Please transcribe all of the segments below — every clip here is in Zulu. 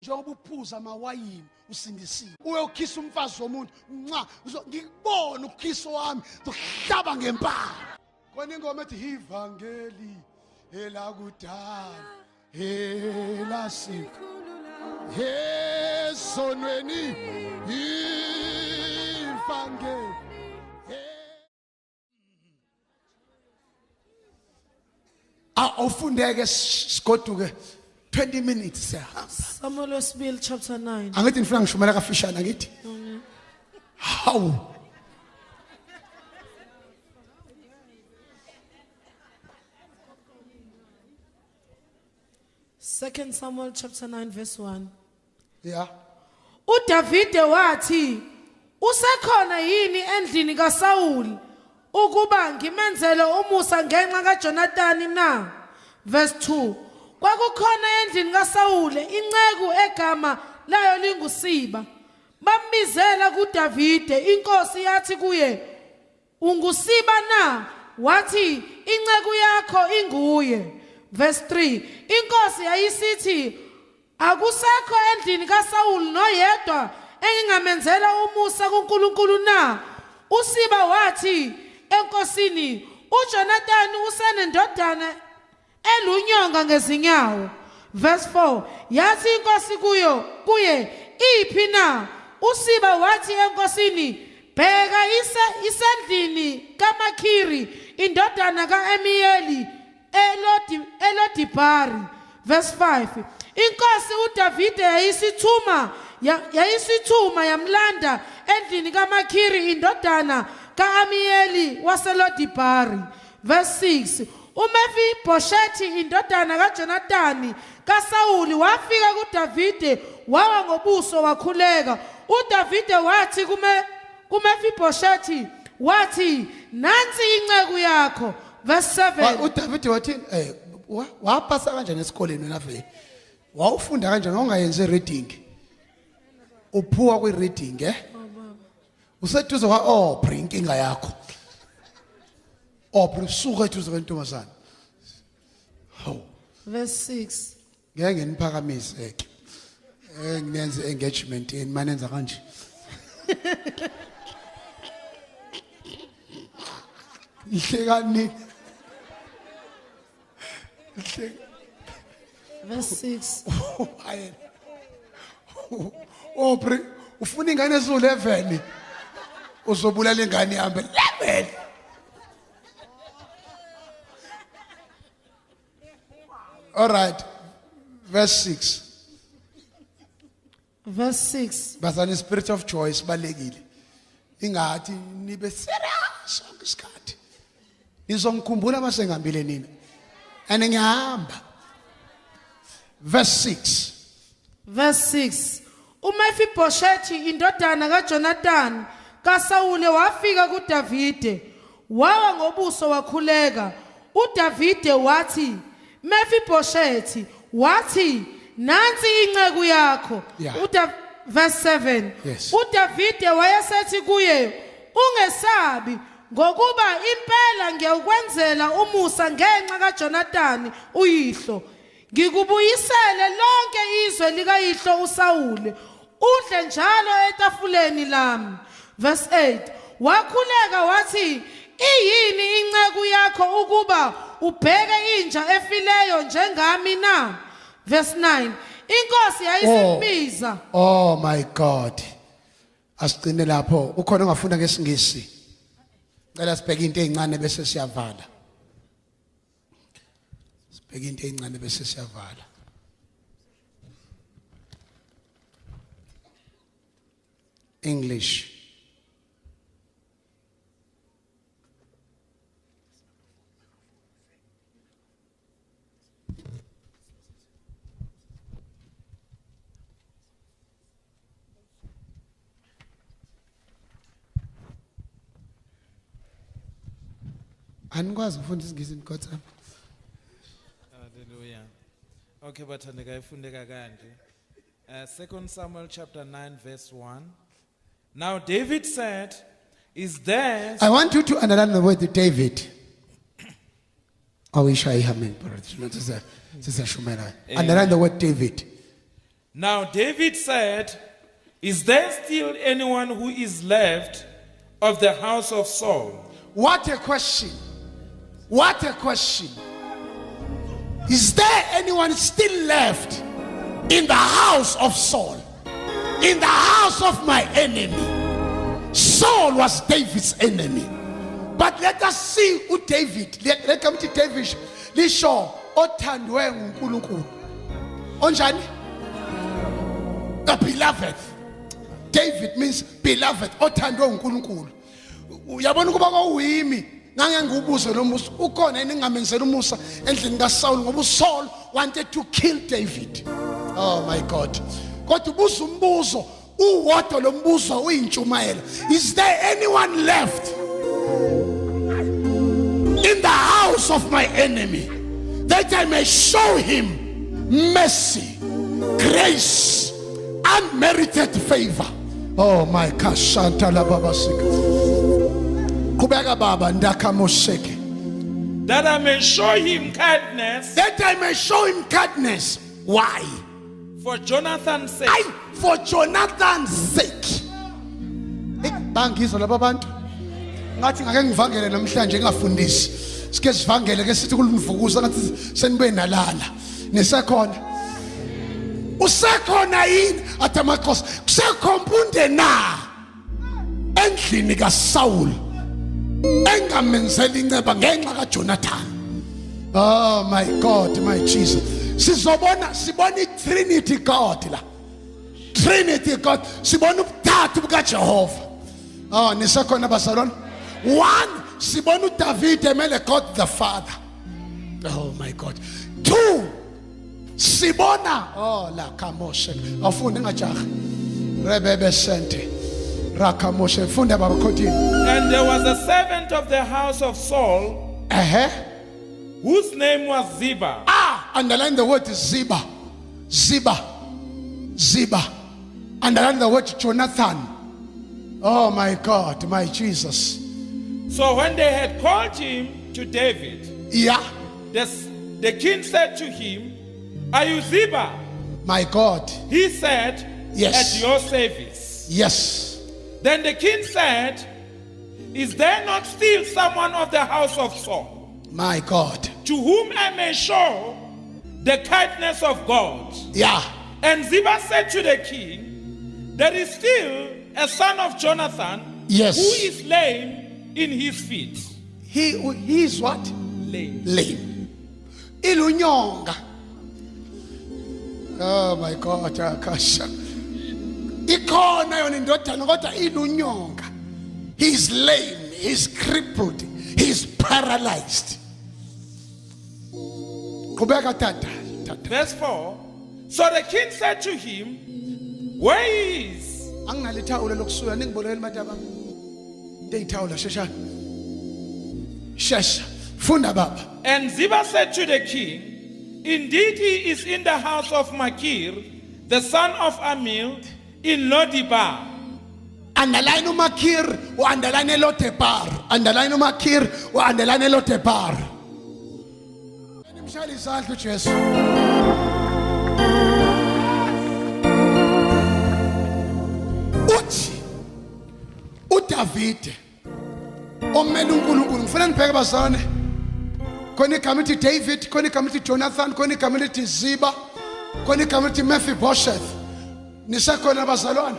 njengoba uphuza amawayini usindisiwe uyokhisa umfazi womuntu nca ngikubona ukukhiso wami zokuhlaba ngempala khona ingoma ethi ivangeli elakudala elasiko esonweni ivangeli awufundeke sigoduke 20 minutes siyahamba. Samuel Wesibili chapter 9. Angithi ngifuna ngishumela kafishana ngithi. Hawu. Second Samuel chapter 9 verse 1. Yeah. uDavide wathi usekhona yini endlini kaSawuli ukuba ngimenzele umusa ngenxa kaJonathani na? Verse 2. Kwakukhona endlini kaSawuli inceku egama layo linguSiba. Bambizela kuDavide, inkosi yathi kuye, "Ungusiba na?" Wathi, "Inceku yakho inguye." Verse 3. Inkosi yayisithi, "Akusekho endlini kaSawuli noyedwa engingamenzela umusa kuNkulunkulu na?" uSiba wathi enkosini, "uJonathani usenendodana elunyonga ngezinyawo." Verse 4. Yathi inkosi kuye, "Iphi na?" uSiba wathi enkosini, "Bheka isendlini kaMakhiri indodana kaAmiyeli eLodibhari." Verse 5. Inkosi uDavide yayisithuma yamlanda endlini kaMakhiri indodana kaAmiyeli waseLodibhari. Verse 6. uMefibhoshethi indodana kaJonathani kaSawuli wafika kuDavide wawa ngobuso wakhuleka. uDavide wathi kuMefibhoshethi wathi, "Nansi inceku yakho." Verse 7. uDavide wathi wapasa kanjani esikoleni wena vele? Wawufunda kanjani ongayenze reading? Uphuwa kwi reading useduze kwa inkinga yakho. Suka eduze kwentombazana. Hawu. Verse 6. Ngeke nginiphakamise ke. Ngiyenze engagement yini manenza kanje. Ihlekani. Verse 6. Hayi. Ufuna ingane ezu11 uzobulala ingane ihambe 11. All right. Verse 6. Verse 6. Basani spirit of choice balekile. Ingathi nibe serious isikhathi. Nizomkhumbula masengambile nina. Ane ngihamba. Verse 6. Verse 6. uMefibhoshethi indodana kaJonathani kaSawuli wafika kuDavide wawa ngobuso wakhuleka. uDavide wathi, "Mefibhoshethi," wathi, "Nansi inceku yakho." Verse 7. Yes. uDavide wayesethi kuye, "Ungesabi, ngokuba impela ngiyakwenzela umusa ngenxa kaJonathani uyihlo. Ngikubuyisele lonke izwe likayihlo uSawuli, udle njalo etafuleni lami." Verse 8. Wakhuleka wathi, "Iyini inceku yakho ukuba ubheke inja efileyo njengami na?" Verse 9. Inkosi yayisimbiza. Oh my God. Asicine lapho. Ukhona ongafunda ngesingisi. Cela sibheke into ezincane bese siyavala. Sibheke into ezincane bese siyavala. English. Anikwazi ukufunda isingisi Nkosi. Hallelujah. Okay, bathandeka ifundeka kanje. 2 Samuel chapter 9 verse 1. Now David said, "Is there..." I want you to underline the word David. I wish I amen, brother. Underline the word David. Now David said, is there still anyone who is left of the house of Saul? What a question. What a question. Is there anyone still left in the house of Saul? In the house of my enemy? Saul was David's enemy. But let us see who David. Let come to David. Lisho othandwe nguNkulunkulu. Onjani? The beloved. David means beloved. Othandwe nguNkulunkulu. Uyabona kuba kwawimi ngange ngubuzo lo musa ukhona eningamenzelwa umusa endlini kaSaul ngoba uSaul wanted to kill David. Oh my God. Kodwa ubuza umbuzo uwodwa lo mbuzo uyintshumayelo. Is there anyone left in the house of my enemy that I may show him mercy, grace, unmerited favor? Oh my kashanta la baba sika. Kubeka baba ndaka mosheke. That I may show him kindness. That I may show him kindness. Why? For Jonathan's sake. For Jonathan's sake. Bangizo laba bantu. Ngathi ngake ngivangele namhlanje ngafundisi. Sike sivangele ke sithi kulumvukuza ngathi senibe nalala. Nisekhona. Usekhona yini atamakhosi? Kusekhompunde na. Endlini kaSaul. Engamenzela inceba ngenxa kaJonathan. Oh my God, my Jesus. Sibona Trinity God la. Trinity God. Sibona ubuthathu bukaJehova. Oh, nisekhona bazalwane. One, sibona uDavid emele God the Father. Oh my God. Two, sibona la kamoshe. Afunde ngajaha. Rebebe sente. Rakamoshe funda baba continue. And there was a servant of the house of Saul, whose name was Ziba. Underline the word Ziba. Ziba. Ziba. Underline the word Jonathan. Oh my God, my Jesus. So when they had called him to David, the king said to him, are you Ziba? My God. He said, yes. At your service. Yes. Then the king said, is there not still someone of the house of Saul? My God. To whom I may show the kindness of God? Yeah. And Ziba said to the king, there is still a son of Jonathan, yes, who is lame in his feet. He is what? Lame. Lame. Ilunyonga. Oh my God, Akasha. Ikona yona indodana kodwa ilunyonga. He's lame, he's crippled, he's paralyzed. Kubeka tata. Verse 4. So the king said to him, where is? Anginalithawula lokusuka ningibolekele mataba. Deyithawula shesha. Shesha. Funda baba. And Ziba said to the king, indeed he is in the house of Machir, the son of Amil, in Lodibar. Underline Machir or underline Lodebar. Underline Machir or underline Lodebar. Nimshali izandla uJesu. Uthi uDavid omele uNkulunkulu ngifuna nibheke bazane. Khona igama lithi David, khona igama lithi Jonathan, khona igama lithi Ziba, khona igama lithi Mephibosheth. Nisekhona bazalwane.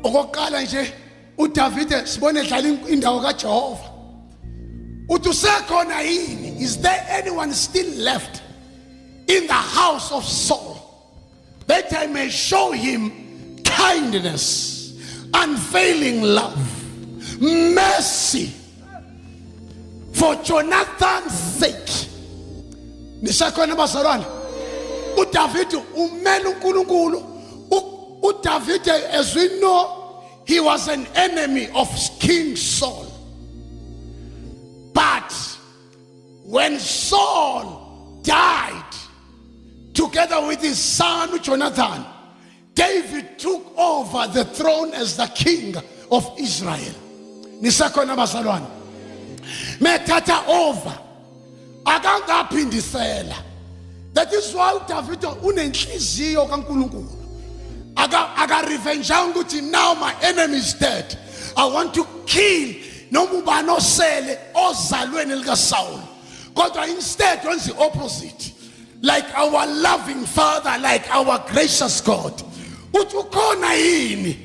Okokuqala nje uDavid sibone edlala indawo kaJehova. Uthi usekhona yini? Is there anyone still left in the house of Saul that I may show him kindness, unfailing love, mercy, for Jonathan's sake? Nisekhona bazalwane. uDavid umele uNkulunkulu. uDavid, as we know, he was an enemy of King Saul. But when Saul died together with his son Jonathan, David took over the throne as the king of Israel. Nisekhona bazalwane. Methatha over. Akangaphindisela. That is why David unenhliziyo kaNkulunkulu. Aga revenge ukuthi now my enemy is dead. I want to kill noma ubani osele ozalweni lika Saul. Kodwa instead wenza the opposite. Like our loving Father, like our gracious God. Uthi ukhona yini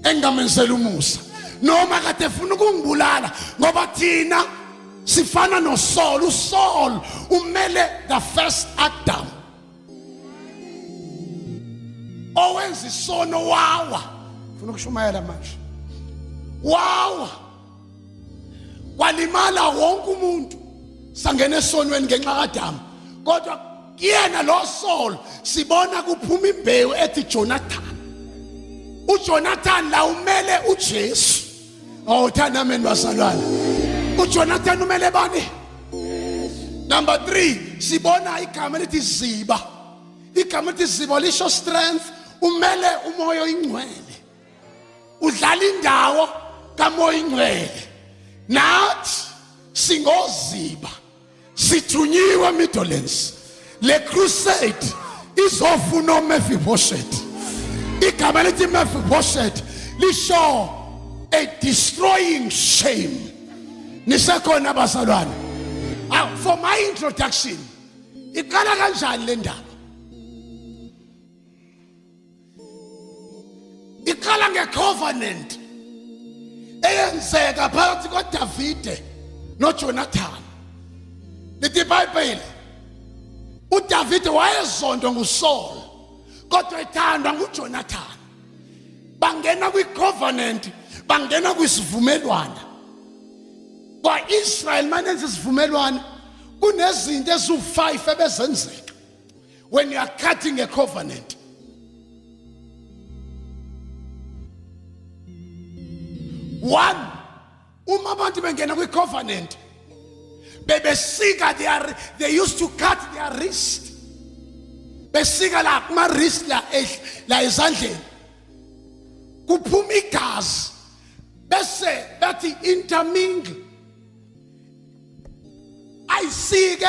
engamenzela umusa? Noma kade ufuna ukungibulala ngoba thina sifana noSaul. uSaul umele the first Adam. Owenza isono wawa. Ufuna ukushumayela manje. Wawa. Walimala wonke umuntu. Sangena esonweni ngenxa kaAdam. Kodwa yena lo Saul sibona kuphuma imbewu ethi Jonathan. uJonathan la umele uJesu. Thanda meni basalwana. uJonathan umele bani? Number 3 sibona igama elithi Ziba. Igama elithi Ziba lisho strength. Umele umoya oyingcwele. Udlala indawo kamoya oyingcwele. Nathi singoziba. Sithunyiwe Midlands. Le crusade izofuna uMephibosheth. Igama elithi Mephibosheth lisho a destroying shame. Nisekhona bazalwane. For my introduction, iqala kanjani le ndaba? Iqala ngecovenant eyenzeka phakathi kwaDavide noJonathan. Lithi iBhayibheli uDavide wayezondwa nguSaul kodwa ethandwa nguJonathan. Bangena kwicovenant, bangena kwisivumelwano. Kwa-Israel manenza isivumelwano kunezinto ezu5 ebezenzeka when you are cutting a covenant. One, uma abantu bengena kwi-covenant bebesika they used to cut their wrist. Besika la kuma wrist la ezandleni kuphuma igazi bese bathi intermingle. Ayisike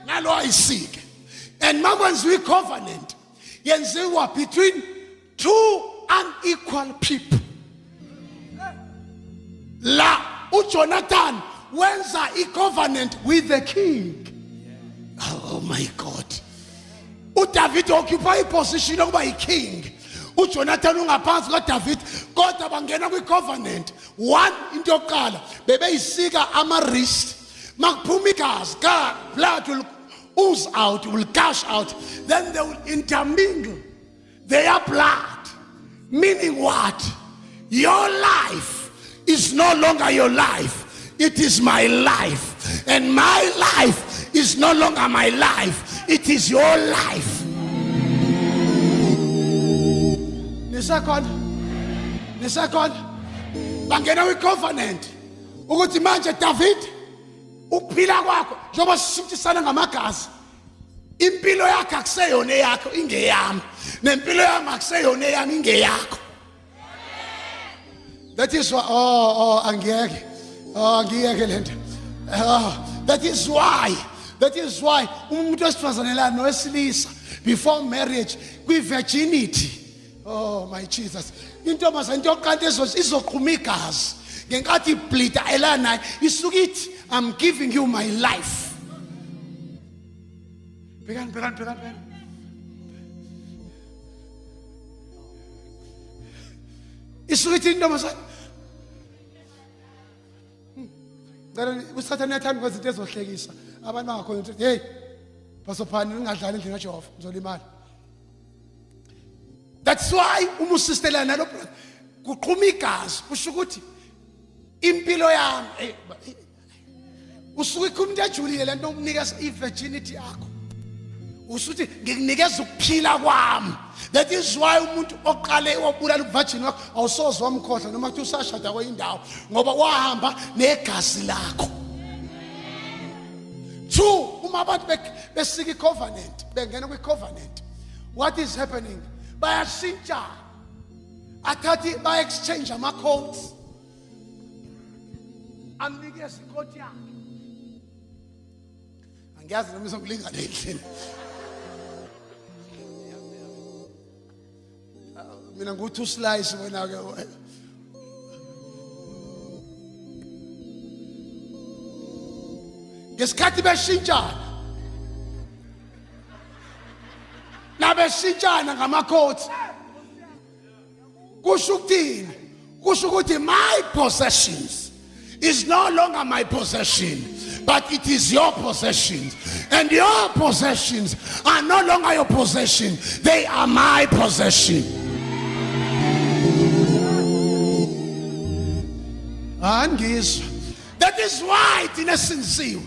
nalo ayisike. And makwenziwa i-covenant yenziwa between 2 unequal people. La uJonathan wenza i-covenant with the king. Oh my God. uDavid occupy i-position yokuba yi-king. uJonathan ungaphansi kaDavid kodwa bangena kwi-covenant. One into yokuqala bebeyisika ama-wrist. Makuphuma igazi, blood will ooze out, will gush out. Then they will intermingle their blood. Meaning what? Your life is no longer your life. It is my life. And my life is no longer my life. It is your life. The second, bangena kwi-covenant ukuthi manje David ukuphila kwakho njengoba sishintshisana ngamagazi, impilo yakho akuseyona eyakho ingeyami, nempilo yami akuseyona eyami ingeyakho. That is why angiyeke lento. That is why umuntu wesifazanelana nowesilisa before marriage kwi-virginity. Oh my Jesus. Intombazana into yokuqala izoqhuma igazi ngenkathi ibleeda elana isukithi I'm giving you my life. Bhekani. Isukithi intombazana. Ngale usathane yathanda kwezinto ezohlekisa. Abantu bangakhona ukuthi hey basophani ningadlali endlini kaJehova uzolimala. That's why umusistelana nalo kuqhuma igazi kusho ukuthi impilo yami usuke umuntu ejulile lento ukunikeza i-virginity yakho. Usuthi ngikunikeza ukuphila kwami. That is why umuntu oqale wabulala uvirgin wakho awusoze wamkhohlwa noma kuthi usashada kweyindawo ngoba wahamba negazi lakho. 2, uma abantu besika i-covenant bengena kwi-covenant, what is happening? Bayashintsha, athathi ba-exchange ama-codes, amnikeza ikoti yakhe. Angiyazi noma izokulingana endlini. mina nguthi uslice wena ke ngesikhathi beshintshana nabeshintshana ngamakhothi kusho ukuthi my possessions is no longer my possession, but it is your possession, and your possessions are no longer your possession, they are my possession. Angizwa. That is why thina sinisiwe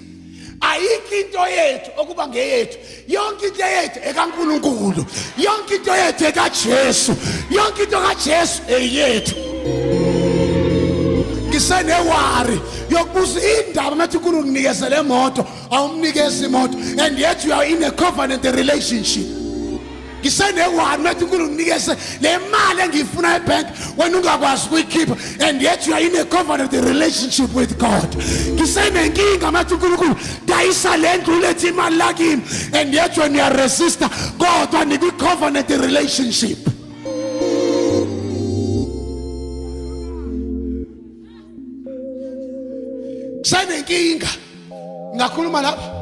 ayikho into yethu okuba ngeyethu, yonke into yethu ekaNkulunkulu, yonke into yethu ekaJesu, yonke into kaJesu eyethu. Ngisenewari yokubuza indaba mathi uNkulunkulu unikeze le moto awumnikeze imoto, and yet you are in a covenant relationship. Ngisenewari mathi uNkulunkulu unikeze le mali engifuna ebank wena ungakwazi ukuyikhipha, and yet you are in a covenant relationship with God. Ngisenenkinga mathi uNkulunkulu dayisa le ndlu lethi imali lakini, and yet when you are resistor God wanika i-covenant relationship. Senenkinga ngakhuluma lapha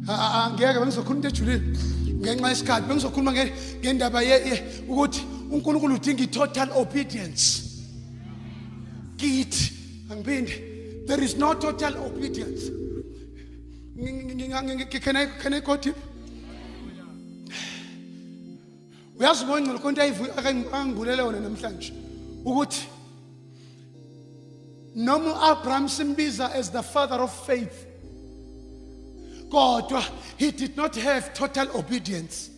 angeke bengizokhuluma into ejulile ngenxa yesikhathi, bengizokhuluma ngendaba ukuthi uNkulunkulu udinga i-total obedience kithi. Angiphinde, there is no total obedience. Can I go deep? Uyazi ngongcolo konke angivulele wona namhlanje ukuthi noma Abraham simbiza as the father of faith, God, he did not have total obedience.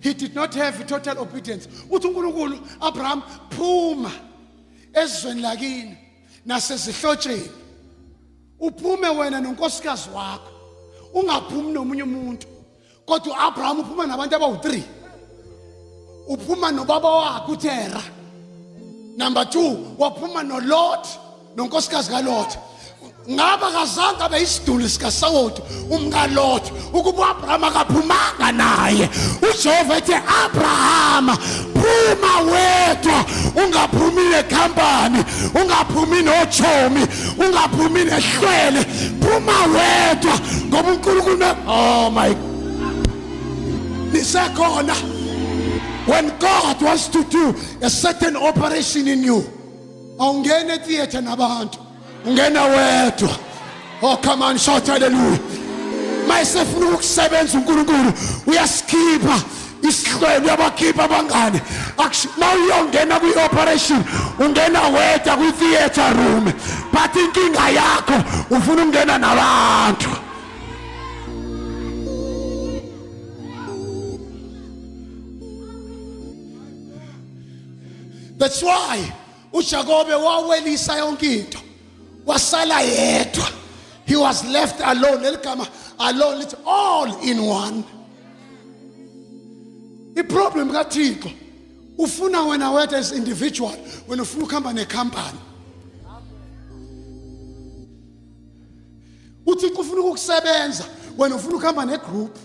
He did not have total obedience. Uthi uNkulunkulu Abraham phuma ezweni lakini nasezihlotsheni, uphume wena nonkosikazi wakho, ungaphumi nomunye umuntu. Kodwa Abraham uphuma nabantu abawu3. Uphuma nobaba wakhe uTera. Number 2, waphuma noLot, nonkosikazi kaLot. Ngaba kazange abe isiduli sikaSawoti umkaLot ukuba Abraham akaphumanga naye. uJehova ethi Abraham phuma wedwa, ungaphumi nekhampani, ungaphumi nochomi, ungaphumi nehlwele, phuma wedwa ngoba uNkulunkulu. Oh my, nisekhona. When God wants to do a certain operation in you, awungene theater nabantu, ungena wedwa. Oh, come on, shout hallelujah. Mayisefuna ukusebenza uNkulunkulu uyasikipha isihlwele, uyabakhipha abangane. Mawuyongena kwi-operation ungena wedwa kwi-theater room, but inkinga yakho ufuna ungena nabantu. That's why uJakobe wawelisa yonke into, wasala yedwa. He was left alone. Eligama alone, it's all in one. The problem kaThixo ufuna wena wedwa as individual, when ufuna ukuhamba necompany. uThixo ufuna ukukusebenza when ufuna ukuhamba negroup.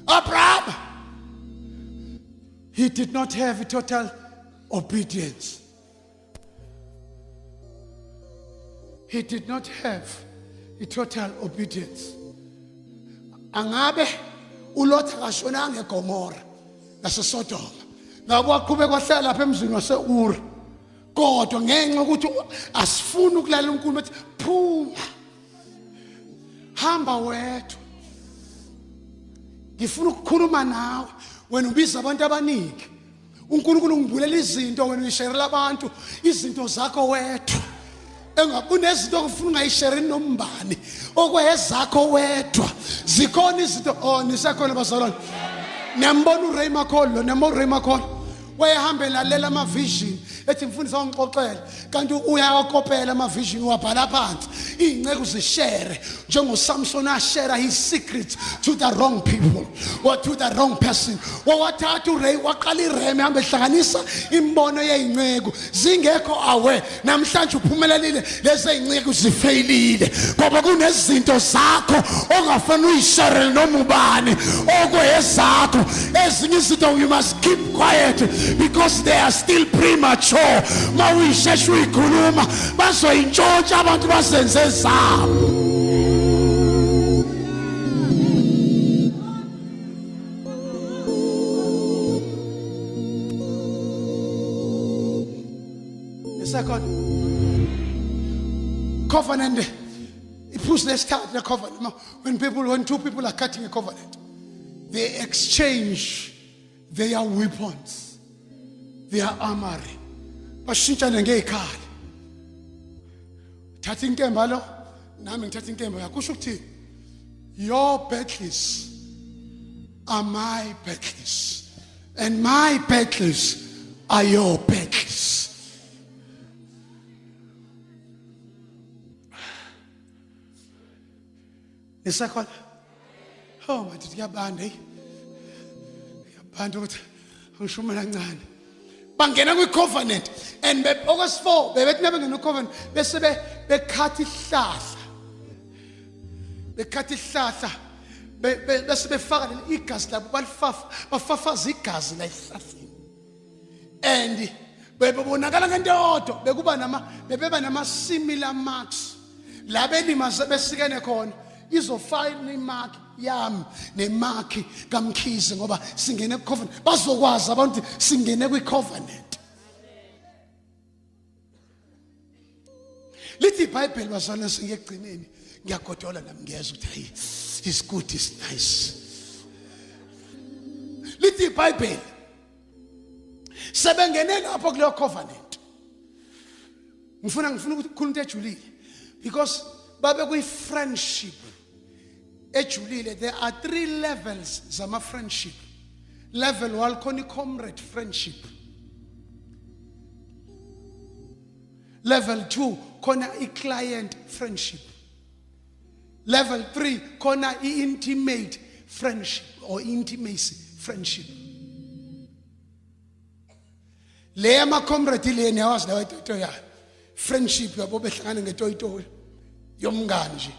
Abraham, he did not have total obedience. He did not have a total obedience. Angabe uLot akashonanga eGomora naseSodoma, ngabo waqhubeka kwahlala lapha emzini waseUr. Kodwa ngenxa ukuthi asifuna ukulalela uNkulunkulu ethi phuma, hamba wedwa. Ngifuna ukukhuluma nawe wena ubiza abantu abaningi. uNkulunkulu ungibulela izinto wena uyisharela abantu izinto zakho wedwa. Engakunezinto okufuna ungayishare nombani okwezakho wedwa. Zikhona izinto nisekhona bazalwane. Niyambona uRay Makholo, niyambona uRay Makholo. Wayehamba lalela ama vision ethi mfundisi ongixoxela, kanti uyawakopela ama vision wabhala phansi. ingceku zishare njengo Samson ashare his secrets to the wrong people or to the wrong person. Wathatha uRay waqala ireme hambe ehlanganisa imbono yeingceku zingekho aware namhlanje uphumelelile lezi ingceku zifailile ngoba kunezinto zakho ongafuna uyishare noma ubani okwezakho ezinye izinto you must keep quiet because they are still premature. Mawisheshe uyikhuluma bazoyintshontsha abantu basenze zabo. Second covenant, it puts the start the covenant. When two people are cutting a covenant, they exchange their weapons, their armory. Bashintshana ngezikhali. Thatha inkemba lo, nami ngithatha inkemba yakusho ukuthi your battles are my battles and my battles are your battles. The second, oh my, did you band? Band ukuthi ngishumela kancane. Bangena kwi covenant and August 4 bebethi nabengena ku covenant bese bekhathi ihlahla. Bekhathi ihlahla bese befaka igazi labo bafafaza igazi la ihlahleni. And bebonakala ngento yodwa bebeba nama similar marks. La belima besikene khona izofile imark yami nemark kaMkhize ngoba singene ku covenant bazokwazi abantu singene kwi covenant. Lithi iBhayibheli bazalwane singekugcineni ngiyagodola nami ngiyeza ukuthi hey it's good it's nice. Lithi iBhayibheli sebengene lapho kuleyo covenant. Ngifuna ukuthi ukukhuluma into ejulile because babe kwi friendship ejulile. There are 3 levels zama friendship. Level 1 khona comrade friendship. Level 2 khona client friendship. Level 3 khona intimate friendship or intimacy friendship. Le ama comrade le niyawazi la wethu ya friendship yabo behlangana ngetoyitoyi yomngane nje.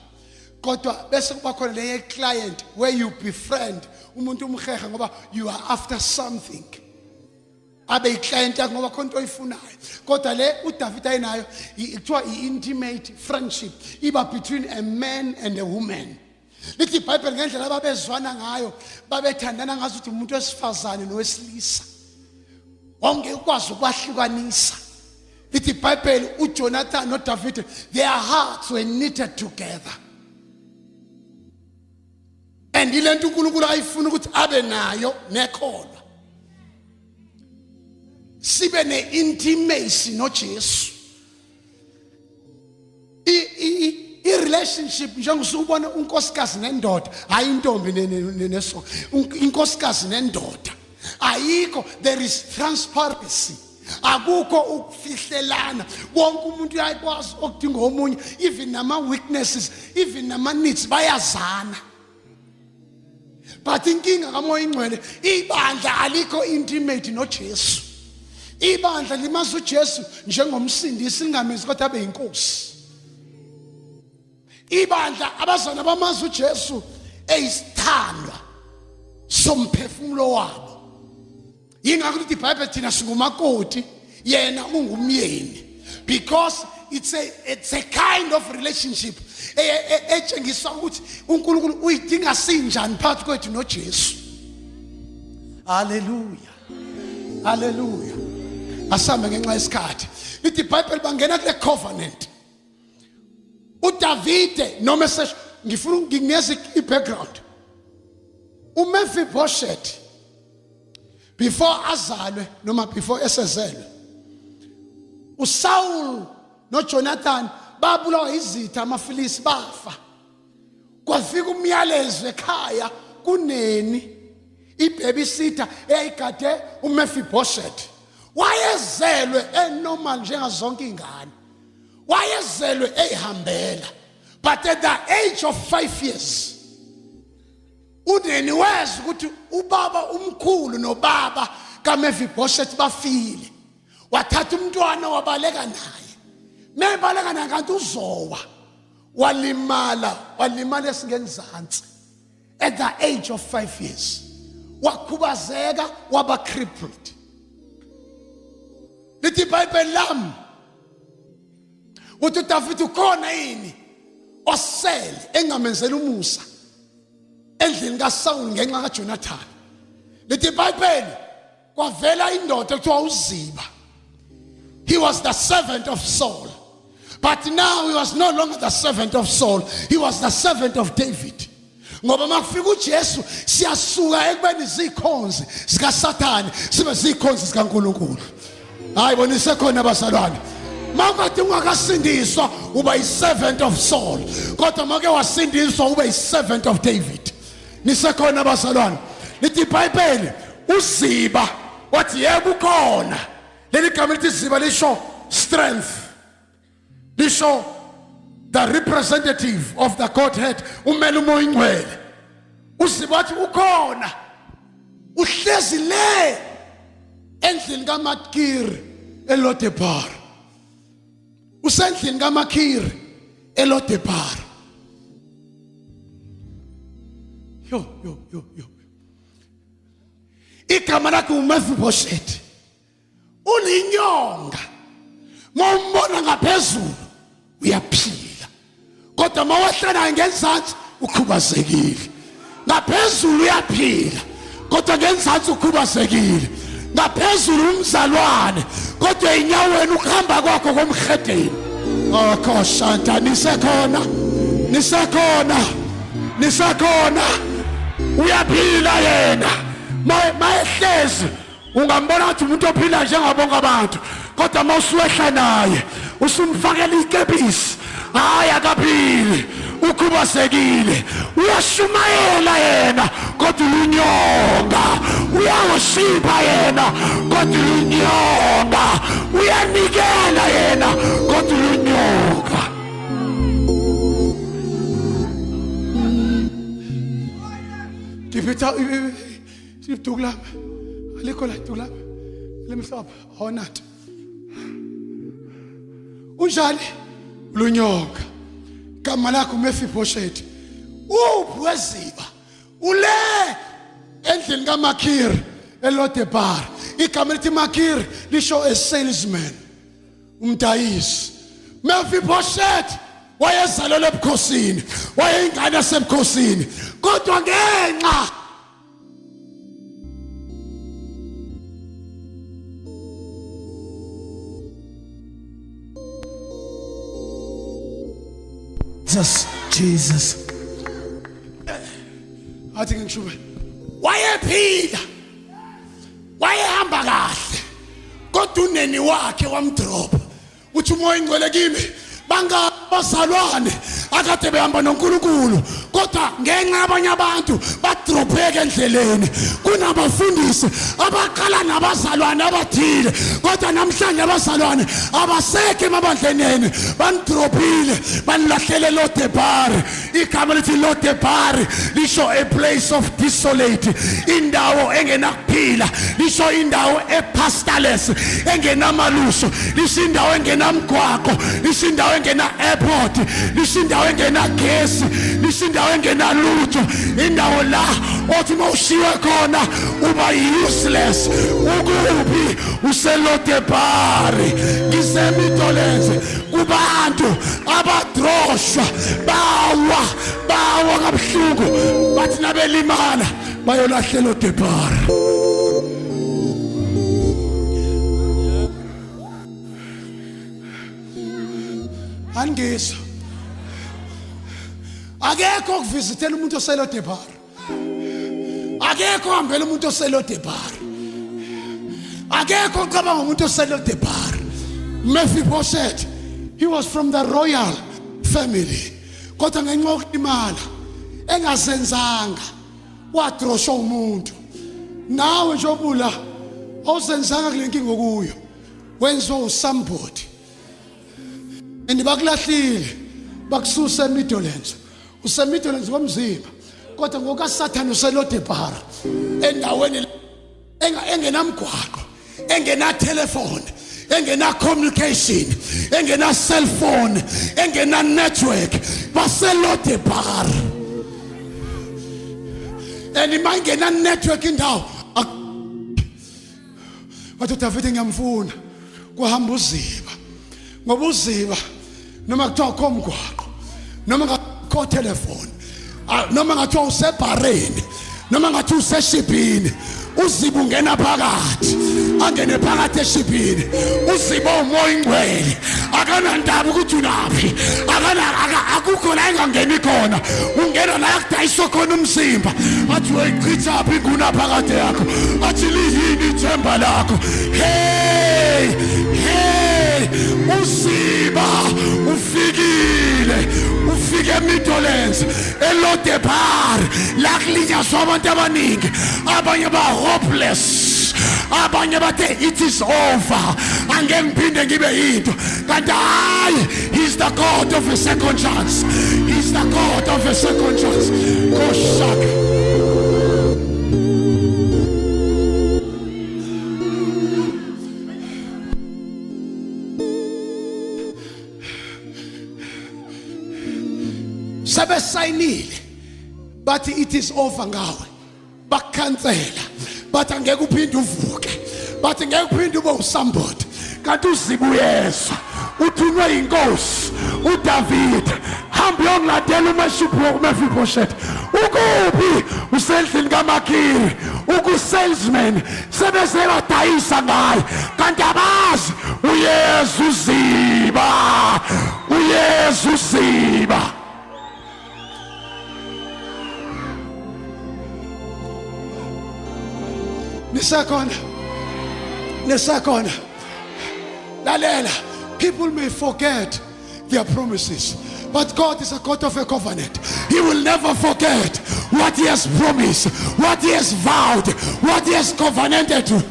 Kodwa bese kuba khona le client where you befriend umuntu umheha ngoba you are after something. Abe client yakho ngoba khona into oyifunayo. Kodwa le uDavid ayinayo kuthiwa intimate friendship iba between a man and a woman. Lithi iBhayibheli ngendlela ababezwana ngayo babethandana ngazo ukuthi umuntu wesifazane nowesilisa wonke ukwazi ukwahlukanisa. Lithi iBhayibheli uJonathan noDavid their hearts were knitted together. And ilento uNkulunkulu ayifuna ukuthi abe nayo nekholwa. Sibe ne-intimacy noJesu. I-relationship njengokusubona unkosikazi nendoda hayi intombi neso inkosikazi nendoda ayikho. There is transparency. Akukho ukufihlelana. Wonke umuntu uyakwazi okudinga omunye, even nama weaknesses, even nama needs bayazana. But inkinga kaMoya Ingcwele ibandla alikho intimate noJesu. Ibandla limazi uJesu njengomsindisi lingamenzi kodwa abe inkosi. Ibandla abazana bamazi uJesu eyisithandwa somphefumulo wabo. Yingakho lithi iBhayibheli thina singumakoti yena ungumyeni because it's a kind of relationship etshengisa ukuthi uNkulunkulu uyidinga sinjani phakathi kwethu noJesu. Hallelujah. Hallelujah. Asambe ngenxa yesikhathi. Lithi iBhayibheli bangena kule covenant. uDavide noma ngifuna nginikeze ibackground. uMephibosheth before azalwe noma before esezelwe uSaul noJonathan babulawa izitha amaFilisti bafa. Kwafika umyalezo ekhaya kuneni ibabysitter eyayigade uMephibosheth. Wayezelwe enormal njengazonke ingane. Wayezelwe ehambela. But at the age of 5 years, uneni wezi ukuthi ubaba umkhulu nobaba kaMephibosheth bafile. Wathatha umntwana wabaleka naye. Mebaleka naye kanti uzowa. Walimala esingenzansi. At the age of 5 years. Wakhubazeka waba crippled. Lithi iBhayibheli lami uthi uDavid ukhona yini osele engamenzela umusa endlini kaSaul ngenxa kaJonathan. Lithi iBhayibheli kwavela indoda ekuthiwa uZiba. He was the servant of Saul. But now he was no longer the servant of Saul. He was the servant of David. Ngoba makufika uJesu siyasuka ekubeni izikhonzi sika Satan sibe izikhonzi sika uNkulunkulu. Hayi bonise khona abazalwane. Mawukade ungakasindiswa uba i-servant of Saul. Kodwa make wasindiswa ube i-servant of David. Nisekhona abazalwane. Lithi iBhayibheli uZiba wathi yebo ukhona. Leli gama lithi Ziba lisho strength. Lisho the representative of the Godhead, umele umoya ingcwele. Uziba wathi ukhona. Uhlezi le endlini kaMakir eLodebar. Usendlini kaMakir eLodebar. Yo. Igama lakhe uMephibosheth. Ulinyonga. Mombona ngaphezulu uyaphila. Kodwa mawahlala ngenzansi ukhubazekile. Ngaphezulu uyaphila. Kodwa ngenzansi ukhubazekile. Ngaphezulu umzalwane. Kodwa inyaweni ukuhamba kwakho komhedeni. Akhoshanta nisekhona. Uyaphila yena. Mayehlezi ungambona ukuthi umuntu ophila njengabonke abantu. Kodwa mawusuwehla naye usumfakela ikepisi. Hayi akaphili. Ukhubazekile. Uyashumayela yena kodwa unyonga. Uyawushipha yena kodwa unyonga. Uyanikela yena kodwa unyonga. Dipita Duglam. Alikola Duglam. Lemhlop honat. Unjani lunyonga. Gama lakho uMephibosheth. Uziba. Ule endlini kaMakir eLodebar. Igama lithi Makir lisho a salesman. Umdayisi. Mephibosheth wayezalelwe ebukhosini. Wayeyingane yasebukhosini. Kodwa ngenxa Jesus. Athi ngishuba. Wayephila. Wayehamba kahle. Kodwa uneni wakhe wamdrop. Uthi umoya ingcwele kimi bangabazalwane akade behamba noNkulunkulu. Kodwa ngenxa abanye abantu badropeka endleleni. Kunabafundisi abaqala nabazalwane abathile. Kodwa namhlanje abazalwane abasekho emabandleneni bandropile banilahlele Lodebar. Igama lithi Lodebar lisho a place of desolate. Indawo engenakuphila. Lisho indawo epastorless engenamaluso. Lisho indawo engenamgwaqo. Lisho indawo engena airport. Lisho indawo engena gesi. Lisho indawo engena lutho. Indawo la othi mawushiwe khona uba useless. Ukubi useLodebar. Ngisemitoleze kubantu abadroshwa bawa kabuhlungu bathi nabelimala bayolahla eLodebar. Angiso akekho ukuvizitela umuntu oseLodebar. Akekho hambela umuntu oseLodebar. Akekho cabanga umuntu oseLodebar. Mephibosheth, he was from the royal family. Kodwa ngenxa yokulimala engazenzanga wadroshwa umuntu. Nawe njobula awuzenzanga kule nkinga okuyo. Wenziwa usambodi. Andibakulahlile bakususe eMidlands useMidlands ngomzimba kodwa ngoka Satan uselodebhara endaweni engenamgwaqo engena telephone engena communication engena cell phone engena network baselodebhara enimangena network indawo wathi David ngiyamfuna kuhamba uziba ngoba uziba noma kuthiwa komgwaqo noma ngakho telephone noma ngathiwa usebhareni noma ngathi useshibhini uziba ungena phakathi angene phakathi eshibhini uziba umoya ingcwele akanandaba ukuthi unaphi akukho la engangeni khona ungena la yakudayiswa khona umzimba athi uyichitha aphi inguna phakathi yakho athi liyini ithemba lakho hey uziba ufike eMidlands eLodebar la kulinyazwa abantu abaningi abanye ba hopeless abanye bathe it is over angeke ngiphinde ngibe yinto kanti hayi he's the God of a second chance he's the God of a second chance koshaka sebesayinile bathi it is over ngawe bakhansela bathi angeke uphinde uvuke bathi ngeke uphinde ube usambodi kanti uzibuyeza uthunywe inkosi uDavid hamba uyongladela uMefiboshethi ukuphi usendlini kaMakiri uku-salesman sebezebadayisa ngaye kanti abazi uYesu uziba Nesakona. Lalela, people may forget their promises, but God is a God of a covenant. He will never forget what he has promised, what he has vowed, what he has covenanted to.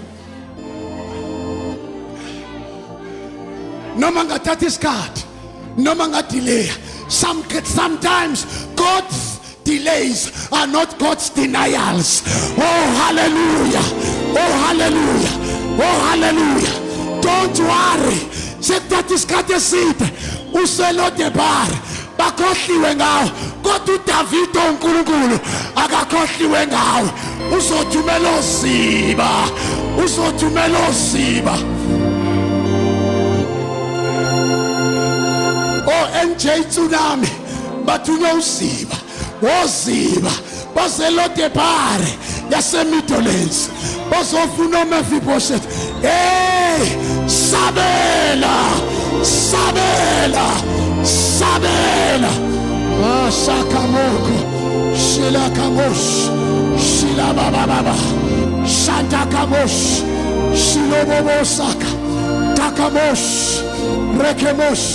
No man got that is God. No man got delay. Sometimes God's delays are not God's denials. Oh hallelujah, oh hallelujah, oh hallelujah. Don't worry. Sekuthatha isikhathi eside useLodebar bakhohliwe ngawo kodwa uDavid uNkulunkulu akakhohliwe ngawo uzothumela uziba oh NJ Tsunami bathunywa uziba woziba baseLodebar yaseMidlands bazofuna uMefiboshethi hey sabela sakamoko shilakamosh shilabababa shatakamosh shilobobosaka takamosh rekemosh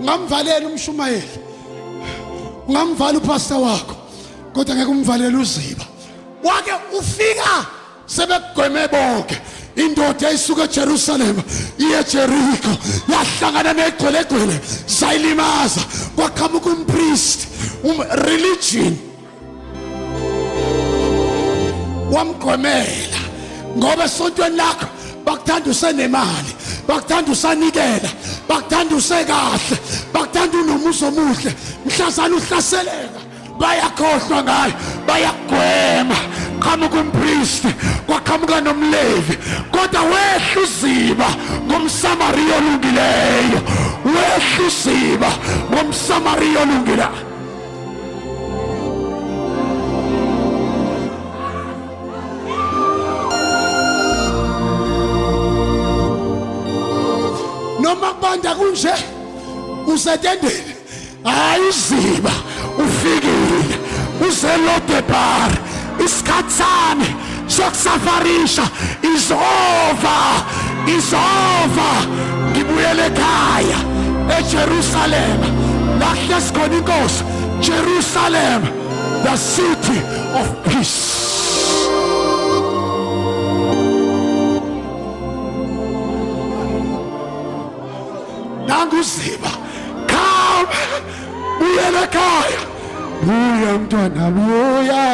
ngamvalela umshumayeli ngamvala upastor wakho kodwa ngeke umvalele uziba wake ufika sebegweme bonke indoda isuka eJerusalem iye eJericho yahlangana negcwelegcwele sayilimaza kwaqhamuka umpriest religion wamgwemela ngoba esontweni lakho bakuthanda usenemali bakuthanda usanikela bakuthanda usekahle bakuthanda unomuso omuhle mhlazana uhlaseleka bayakhohlwa ngayo bayagwema qamuka umpriest kwaqhamuka nomlevi kodwa wehla uziba ngomsamariya olungileyo wehla uziba ngomsamariya olungileyo noma kubanda kunje usetendeni ayiziba ufikile useLodebar isikhatsane sokusafarisha is over ngibuyele ekhaya eJerusalem lahle sikhona inkosi Jerusalem the city of peace uziba. Come, buyela ekhaya. Buya mntwana buya.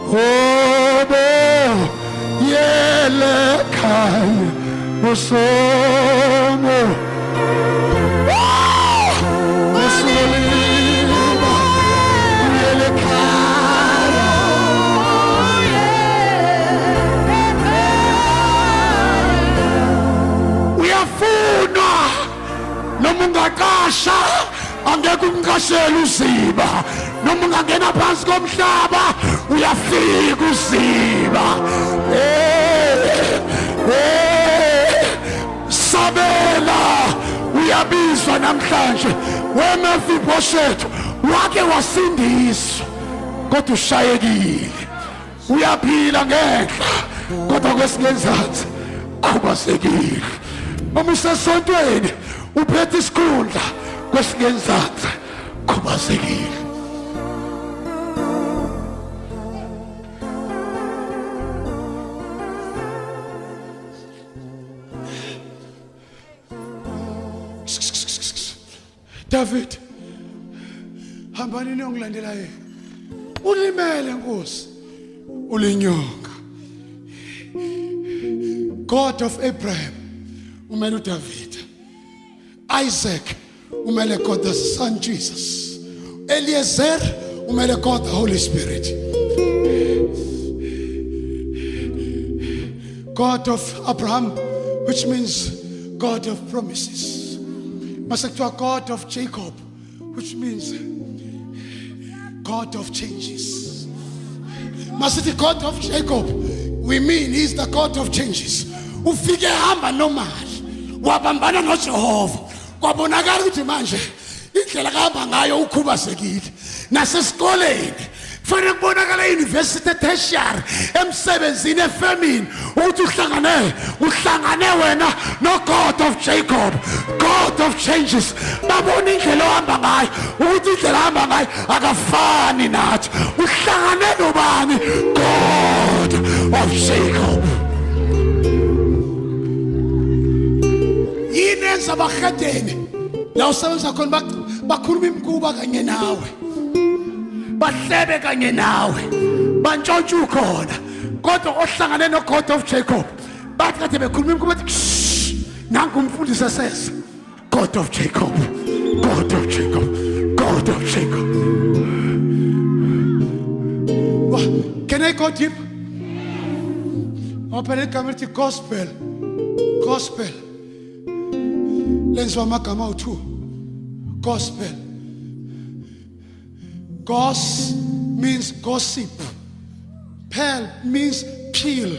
Obo yele ekhaya. Usomo. Usolima. Buyela ekhaya. Uyafuna noma ungaqasha angeke umqashele uziba noma ungangena phansi komhlaba uyafika uziba sabela uyabizwa namhlanje weMephibosheth wake wasindiswa kodwa ushayekile uyaphila ngenhla kodwa kwesingenzansi khubazekile noma usesontweni uphethe isikhundla kwesingenzansi khubazekile. David hambani niyongilandela yena ulimele Nkosi ulinyonga. God of Abraham umele uDavid, Isaac umele God the Son Jesus, Eliezer umele God the Holy Spirit. God of Abraham, which means God of promises. Masekuthiwa God of Jacob, which means God of changes. Masithi God of Jacob, we mean he's the God of changes. Ufike hamba nomali wabambana noJehova kwabonakala ukuthi manje indlela kahamba ngayo ukhubazekile nasesikoleni fanele kubonakala university tertiary emsebenzini efemini ukuthi uhlangane wena no God of Jacob, God of changes. Babona indlela ohamba ngayo ukuthi indlela ohamba ngayo akafani nathi uhlangane nobani? God of Jacob. Yini abahedeni la usebenza khona bakhuluma imkuba kanye nawe bahlebe kanye nawe bantshontsha ukhona kodwa ohlangane no God of Jacob bathi kade bekhuluma imkuba bathi nangu umfundisi sesesa God of Jacob, God of Jacob, God of Jacob. Can I go deep? Open it, come to gospel. Gospel. Lenzo magama uthu. Gospel. Gos means gossip. Pel means peel.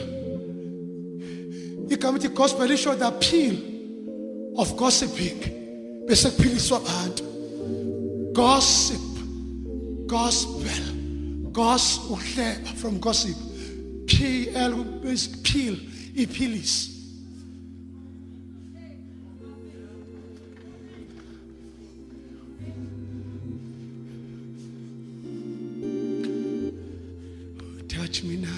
You come to gospel, you show the peel of gossiping. Bese kuphiliswa abantu. Gossip. Gospel. Gos uhleba from gossip. PL means peel. Ipilis. Touch me now.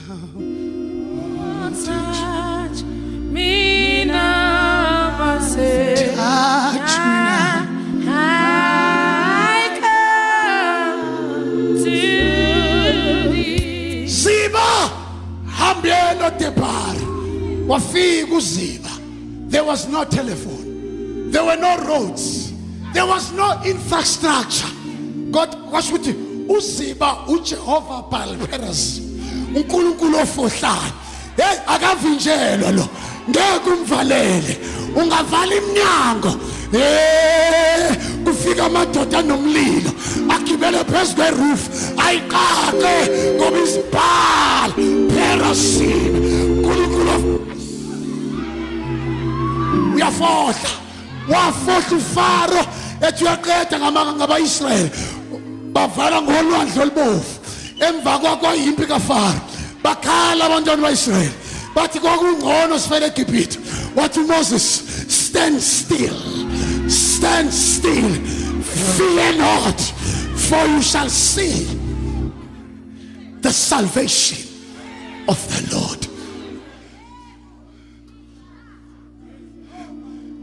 Touch me now, I say. Touch me now. I come to thee. Ziba, hambielo depar. Wafika uziba. There was no telephone. There were no roads. There was no infrastructure. God was with you. Uziba uJehova Palperas. uNkulunkulu ofohlayo akavinjelwa lo ngeke umvalele ungavala iminyango kufika amadoda nomlilo agibele phezulu kweroof ayiqaqe ngoba isibhalo perasini uNkulunkulu uyafohla wafohla uFaro ethi uyaqeda ngamaIsrael bavala ngolwandle olubovu emva kwakho yimpi kaFaro bakhala abantwana baIsrael bathi kwakungcono sifele eGibhithe wathi Moses stand still fear not for you shall see the salvation of the Lord.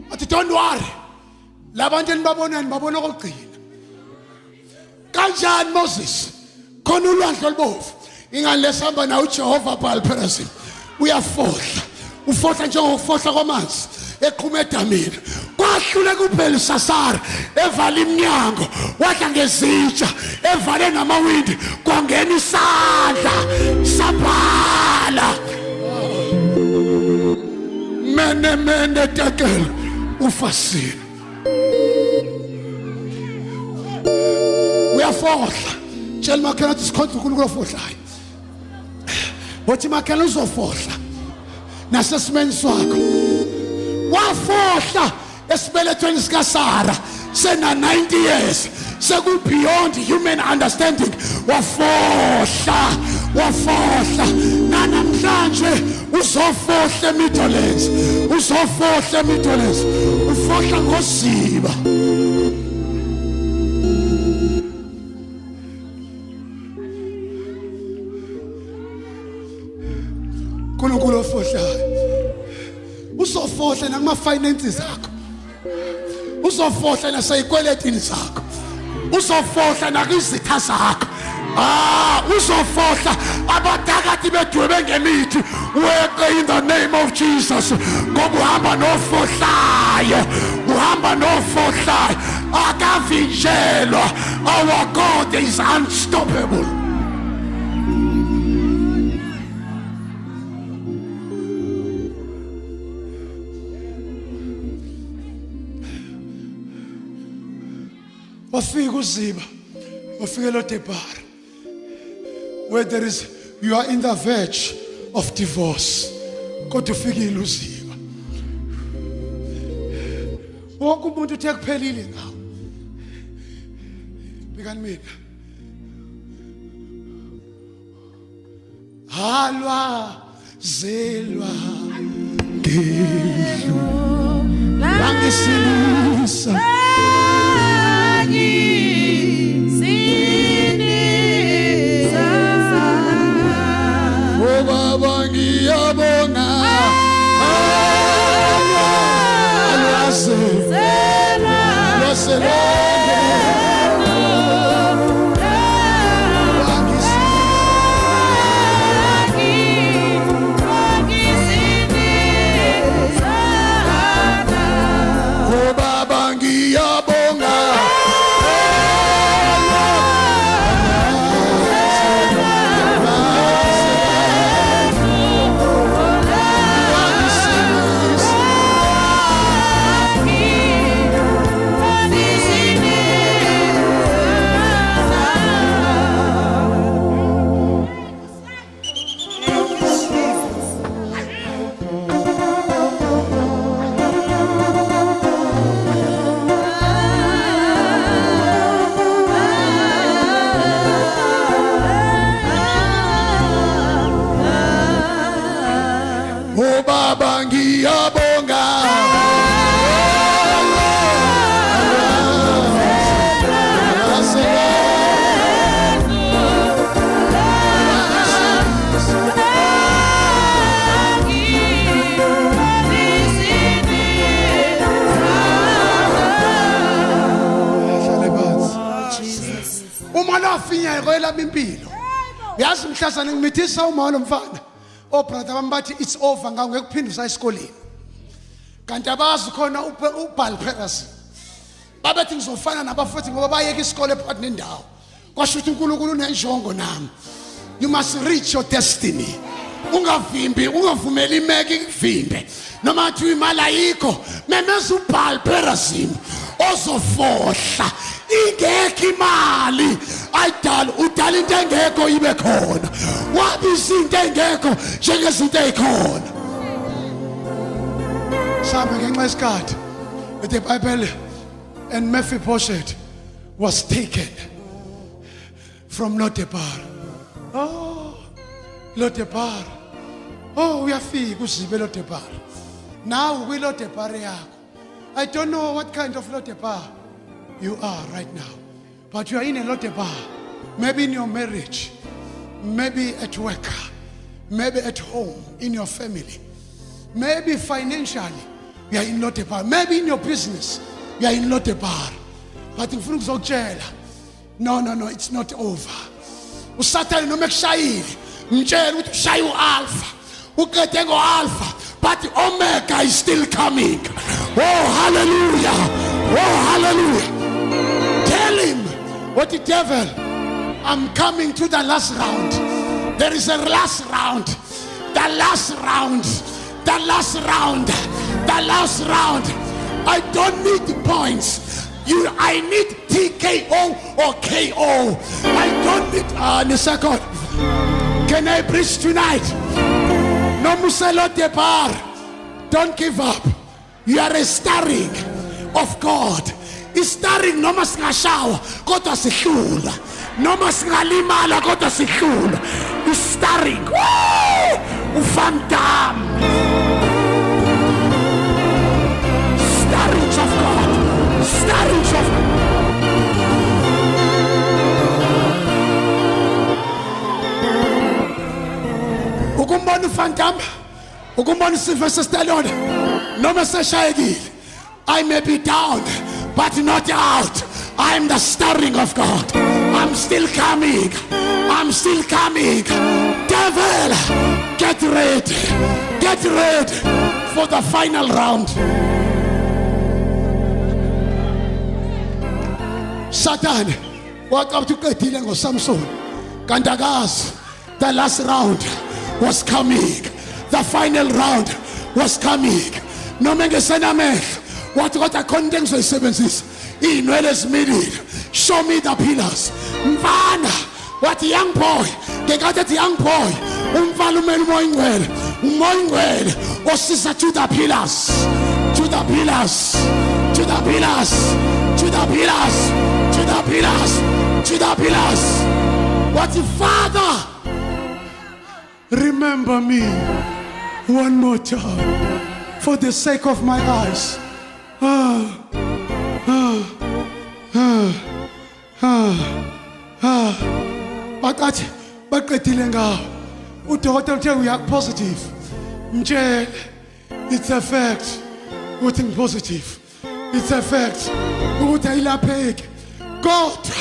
But don't worry, labantu enibabonani babona okugcina kanjani Moses khona ulwandle olubovu ingani lesihamba na uJehova Baal Perazim uyafohla ufohla njengokufohla kwamanzi eqhuma edamini kwahlule kuphela uSasara evala iminyango wadla ngezitsha evale namawindi kwangena isandla sabhala mene tekela ufasini uyafohla tshela makhela ukuthi sikhonza uNkulunkulu ofohlayo wathi makhela uzofohla nasesimeni sakho wafohla esibelethweni sikaSara sena 90 years seku beyond human understanding wafohla namhlanje uzofohla eMidlands ufohla ngosiba uNkulunkulu ofohlayo uzofohla nakuma finances akho uzofohla naseyikweletini zakho uzofohla nakizitha zakho uzofohla abadakati bedwebe ngemithi weqe in the name of Jesus ngoba uhamba nofohlayo akavinjelwa our God is unstoppable. Wafika uZiba wafika loDebar where there is you are in the verge of divorce kodwa ufikile uZiba wonke umuntu uthe kuphelile ngawo bikani mina halwa zelwa ngidlu langisilisa Baba ngiyabonga impilo yazi mhlazana ngimithisa uma lomfana brother bami bathi it's over ngangekuphindisa esikoleni kanti abazi khona uBaal Perazim babethi ngizofana nabafuthi ngoba bayeka isikole phakathi nendawo kwasho ukuthi uNkulunkulu unenjongo nami you must reach your destiny ungavumeli imeke ikuvimbe noma athi imali ayikho memeza uBaal Perazim ozofohla ingekho imali ayidala udala into engekho ibe khona wabiza into engekho njengezinto ezikhona sabe ngenxa yesikhathi the Bible and Mephibosheth was taken from Lodebar. Lodebar uyafika uZibe Lodebar now we Lodebar yakho. I don't know what kind of Lodebar you are right now, but you are in a Lodebar, maybe in your marriage, maybe at work, maybe at home, in your family, maybe financially, you are in Lodebar, maybe in your business, you are in Lodebar. But ngifuna ukuzokutshela, no, it's not over. Usathane noma ekushayile, mtshela ukuthi ushaya uAlpha, uqede ngoAlpha, but Omega is still coming. Oh hallelujah, oh hallelujah. Tell him, what the devil, I'm coming to the last round. There is a last round, the last round, the last round, the last round. I don't need points. I need TKO or KO. I don't need in a second. Can I preach tonight? No muselo de bar. Don't give up. You are a starring of God. Is starring no mas ngashawa kodwa sihlula. No mas ngalimala kodwa sihlula. Is starring. Ufandam. Starring of God. Starring of God. Ukumbona ufandam. Ukumbona Sylvester Stallone. Noma seshayekile. I may be down, but not out. I am the starring of God. I'm still coming. I'm still coming. Devil, get ready. Get ready for the final round. Satan, what up to Qedile ngoSamson? Kandagazi, the last round was coming. The final round was coming. Noma ngesena amehlo, wathi kodwa khona into engizoyisebenzisa. Iy'nwele ezimilile. Show me the pillars. Mfana, wathi young boy, ngekathi ethi young boy, umfana umele umoya ingcwele. Umoya ingcwele osisa to the pillars. To the pillars. To the pillars. To the pillars. To the pillars. To the pillars. Wathi Father, remember me one more time for the sake of my eyes. Bakathi baqedile ngawo. Udokotela uthe uya positive. Mtshele it's a fact ukuthi ngipositive. It's a fact ukuthi ayilapheki. Kodwa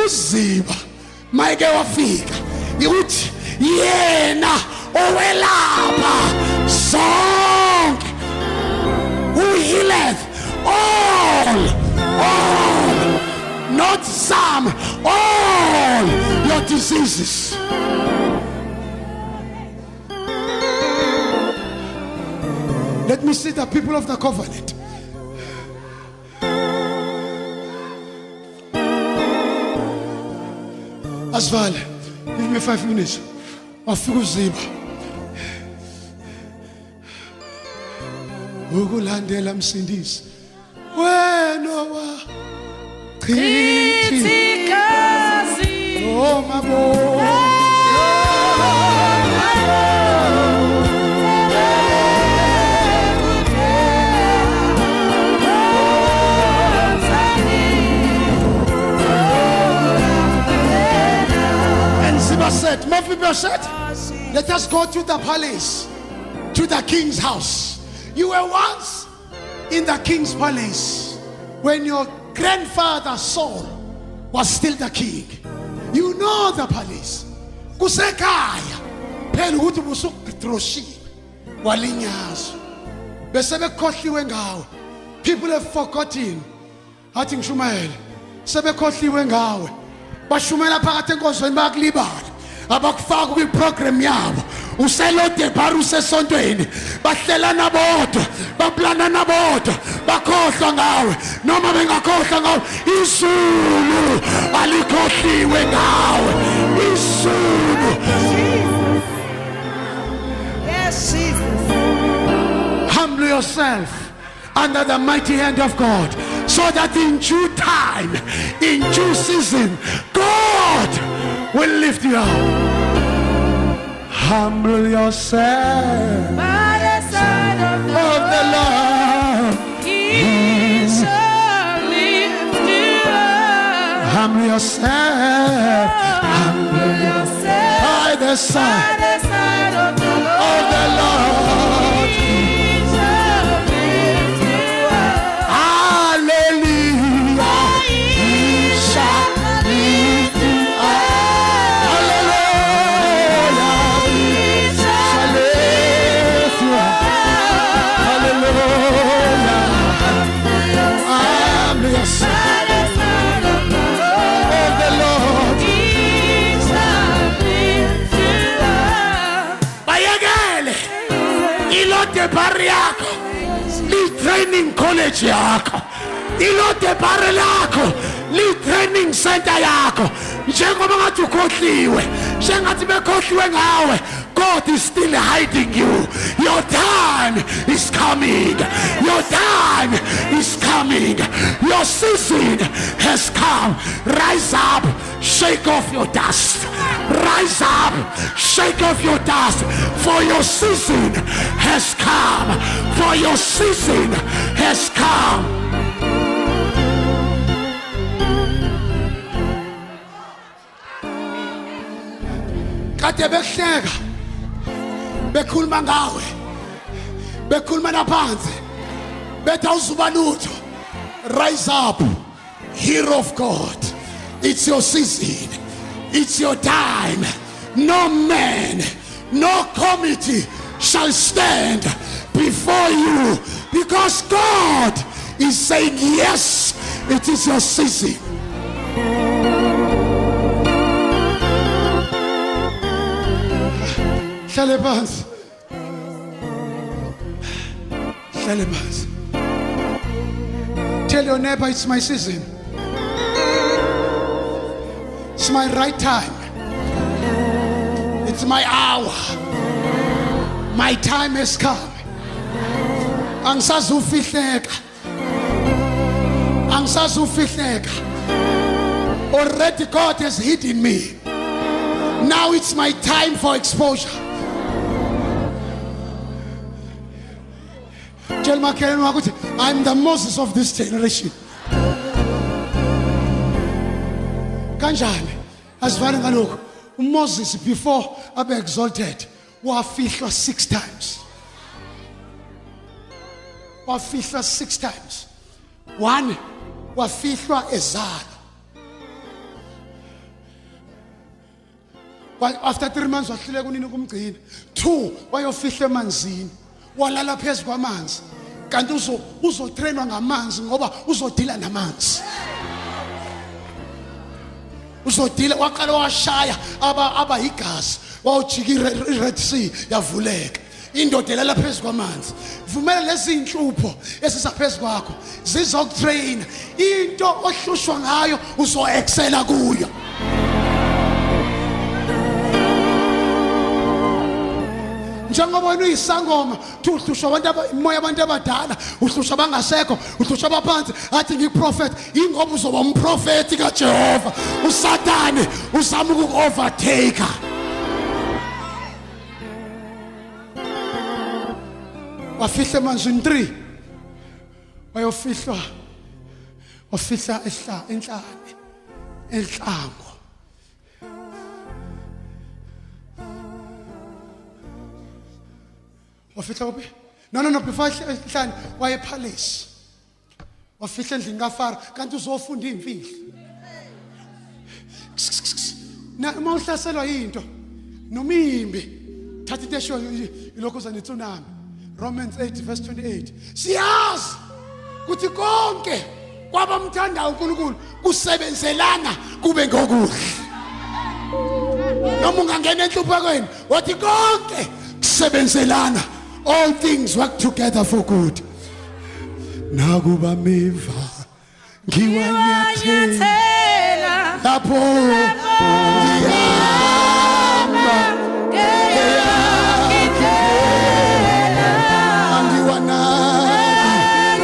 uziba mayike wafika. Ukuthi yena owelapha zonke. Who healeth all, not some, all your diseases. Let me see the people of the covenant. Asval, give me 5 minutes. Wafika uziba. Ukulandela msindisi. Wena Chithikazi. Oh mabo. And Ziba said, Mephibosheth, let us go to the palace, to the king's house. You were once in the king's palace when your grandfather Saul was still the king. You know the palace. Kusekaya. Phela ukuthi busukudroshiwe walinyazo. Bese bekhohliwe ngawe. People have forgotten. Athi ngishumayela. Sebekhohliwe ngawe. Bashumela phakathi enkonzweni bayakulibala. Abakufaka kwiprogram yabo. Uselode baru sesontweni bahlelana bodwa baplana bodwa bakhohlwa ngawe noma bengakhohlwa ngawe izulu alikhohliwe ngawe izulu. Yes, Jesus. Humble yourself under the mighty hand of God so that in due time, in due season, God will lift you up. Humble yourself By the side of the Lord. He shall lift you up. Humble yourself. Humble yourself By the side by the side of the of the Lord. Lord. He shall lift you up. Hallelujah. Ilode barriako. Li training college yako. Ilode barriako. Li training center yako. Njengoba ngathi ukhohliwe. Njengathi bekhohliwe ngawe. God is still hiding you. Your time is coming. Your time is coming. Your season has come. Rise up, shake off your dust. Rise up, shake off your dust. For your season has come. For your season has come. Kade behleka. Bekhuluma ngawe. Bekhuluma naphansi. Betha uzuba lutho. Rise up, hero of God. It's your season. It's your time. No man, no committee shall stand before you, because God is saying yes, it is your season. Hlale phansi. Hlale phansi. Tell your neighbor it's my season. It's my right time. It's my hour. My time has come. Angisazufihleka. Angisazufihleka. Already God has hidden me. Now it's my time for exposure. Tell my Wakuti, I'm the Moses of this generation. Kanjani? Asivale ngalokho. Moses before abe exalted wafihlwa 6 times. Wafihlwa 6 times. 1 wafihlwa ezala. After 3 months wahluleka unini kumgcina. 2 wayofihlwa emanzini. Walala phezu kwamanzi. Kanti uzotrainwa ngamanzi ngoba uzodila namanzi. Uzodila waqala washaya aba igazi. Wawujika iRed Sea yavuleka. Indoda elala phezu kwamanzi. Vumela lezi inhlupho esisaphezulu kwakho zizokutrain. Into ohlushwa ngayo uzo-excela kuyo. Njengoba wena uyisangoma uhlusha imoya abantu abadala uhlusha abangasekho uhlusha abaphansi athi ngiprofet ingoba uzoba umprofeti kaJehova uSathane uzama ukuovertake. Wafihla emanzini 3 wayofihla enhlane enhlango. Wafihla kuphi? No before enhlane waye palace. Wafihla endlini kaFaro kanti uzofunda imfihlo. Na uma uhlaselwa into nomimbi thatha into esho ilokho zane tsunami. Romans 8 verse 28. Siyazi ukuthi konke kwabamthandayo uNkulunkulu kusebenzelana kube ngokuhle. Noma ungangena enhluphekweni wathi konke kusebenzelana. All things work together for good. Nakuba miva ngiwanyathela lapho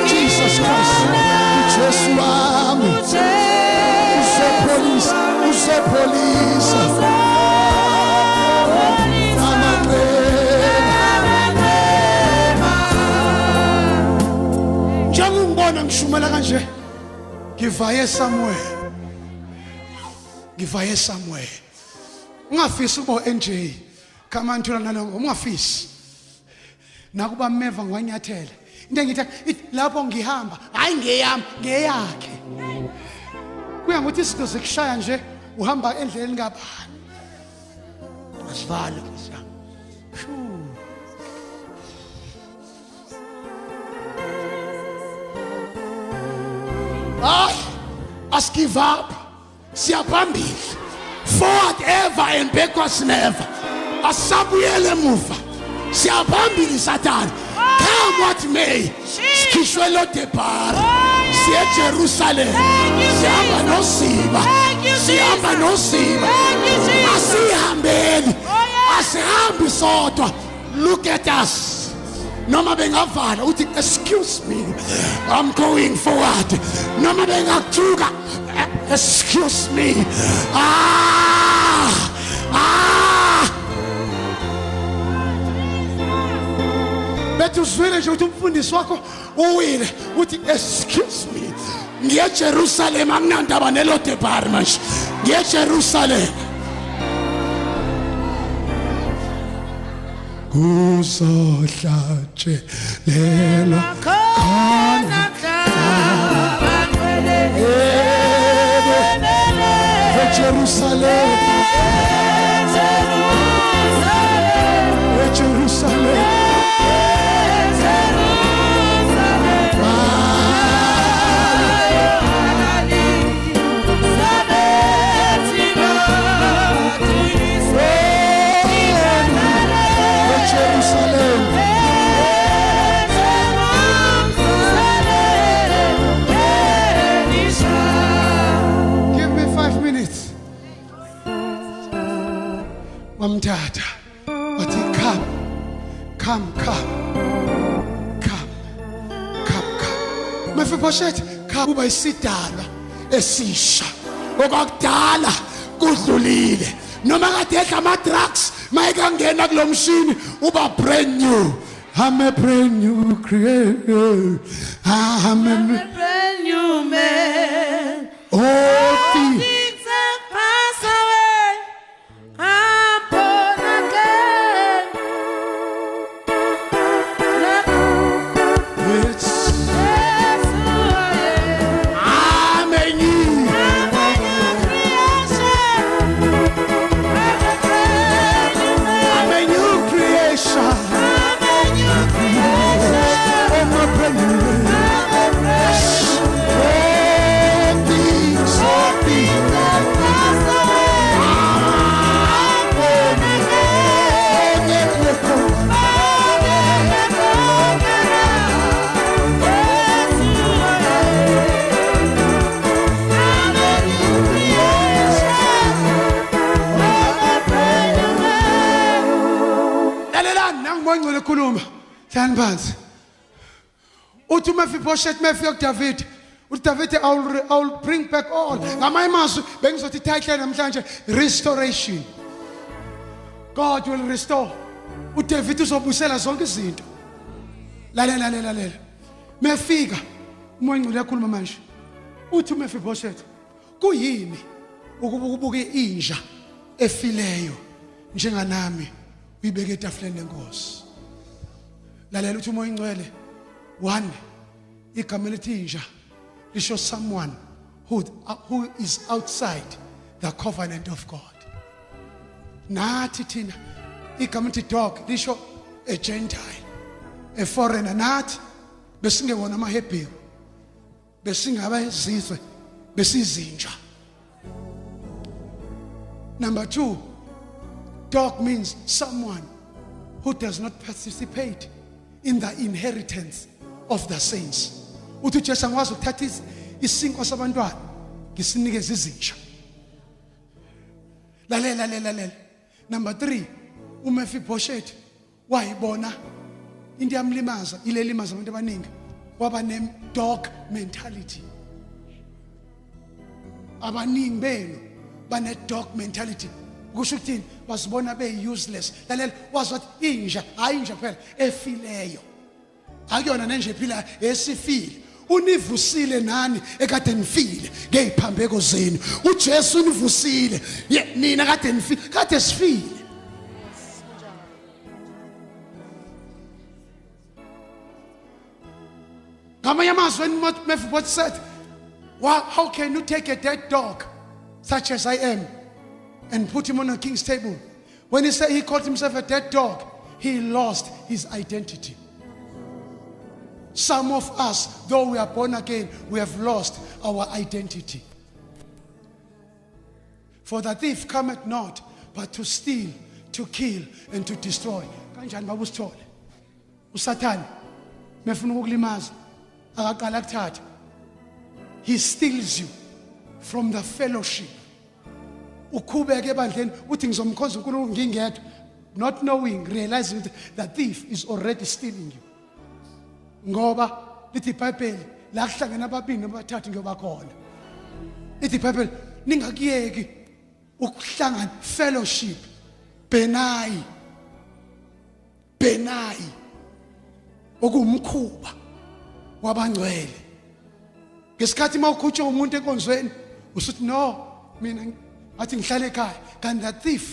Jesus Christ, Jesu wami, usepolisa. Ngishumela kanje ngivaye somewhere ungafisi ubo NJ kama ntula nalongo ungafisi nakuba meva ngwanyathela into ngithi lapho ngihamba hayi ngeyami ngeyakhe kuya ngokuthi izinto zikushaya nje uhamba endleleni kabani asivale kusha. As give up, siyabambile. Forward ever and backwards never. Asabuyele emuva. Siyaphambili Satan. Come what may. Sikhishwe Lodebar. Siye Jerusalem. Sihamba noSiba. Sihamba noSiba. Asihambeni. Asihambi sodwa. Look at us. Noma bengavala uthi excuse me, I'm going forward. Noma bengathuka, excuse me. Bethu zwele nje uthi umfundisi wakho uwile uthi excuse me. Ngiye Jerusalem anginandaba neLodebar manje. Ngiye Jerusalem. Kuzohlatshelelwa khona Jerusalem, Jerusalem. Wamthatha wathi come Mephibosheth kuba isidalwa esisha okwakudala kudlulile noma kade edla ama drugs mayekangena kulomshini uba brand new. I'm a brand new creator. I'm a brand new man. All things have passed away. I'm born again. it's I'm a new I'm a new creation. I'm a brand new ngicela ukukhuluma hlani phansi uthi uMephibosheth mefika kuDavid uDavid I'll bring back all ngamanye amazwi bengizothi title namhlanje restoration. God will restore. uDavid uzobusela zonke izinto. Lalela mefika umoya ngcwele yakhuluma manje uthi uMephibosheth kuyini ukubuka inja efileyo njenganami uyibeke etafuleni lenkosi. Lalela uthi umoya ngcwele 1 igama elithi inja lisho someone who is outside the covenant of God. Nathi thina igama elithi dog lisho a Gentile, a foreigner. Nathi besingewona amaHebheru besingaba izizwe besizinja. Number 2, dog means someone who does not participate in the inheritance of the saints. Uthi Jesu ngwazi ukuthatha isinko sabantwana ngisinikeze izinja. Lalela. Number 3, uMephibosheth wayibona into yamlimaza ilelimaza abantu abaningi waba ne dog mentality. Abaningi benu bane dog mentality. Kusho ukuthini basibona be useless. Lalela wazi ukuthi inja hayi inja phela efileyo. Akuyona nenje ephila esifile. Univusile nani ekade nifile ngeziphambeko zenu. uJesu univusile. Nina kade nifile kade sifile. Ngamanye amazwi Mephibosheth said, how can you take a dead dog such as I am and put him on a king's table? When he called himself a dead dog, he lost his identity. Some of us, though we are born again, we have lost our identity. For the thief cometh not but to steal, to kill, and to destroy. kanjani baba usithole usathane mefuna ukukulimaza akaqala kuthatha he steals you from the fellowship ukhubeke ebandleni uthi ngizomkhonza uNkulunkulu ngingedwa not knowing realizing that the thief is already stealing you ngoba lithi iBhayibheli la kuhlangana ababini abathathu ngiyoba khona lithi iBhayibheli ningakiyeki ukuhlangana fellowship benai okumkhuba wabangcwele ngesikhathi mawukhutshwa umuntu enkonzweni usuthi no mina athi ngihlale ekhaya kanti the thief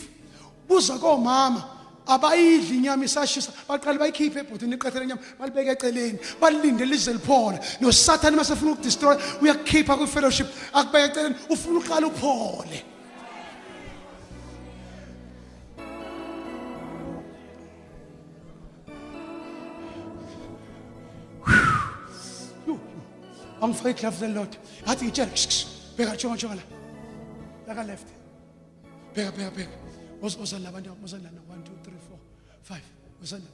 buza komama abayidli inyama isashisa baqala bayikhiphe ebhodini iqathele inyama balibeke eceleni balinde lize liphole noSathane masefuna ukudestroy uyakukhipha ku fellowship akubeke eceleni ufuna uqala uphole angifake iglove lelodwa athi ngitshela bheka jonga la left bheka uzana labantu uzana 1 2 3 4 5 uzana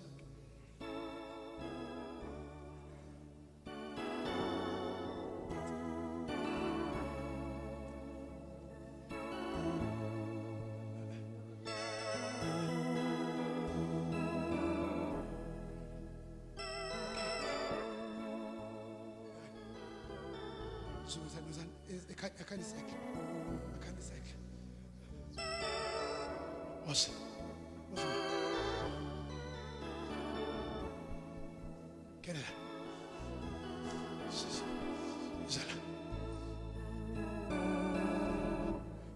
What's get it?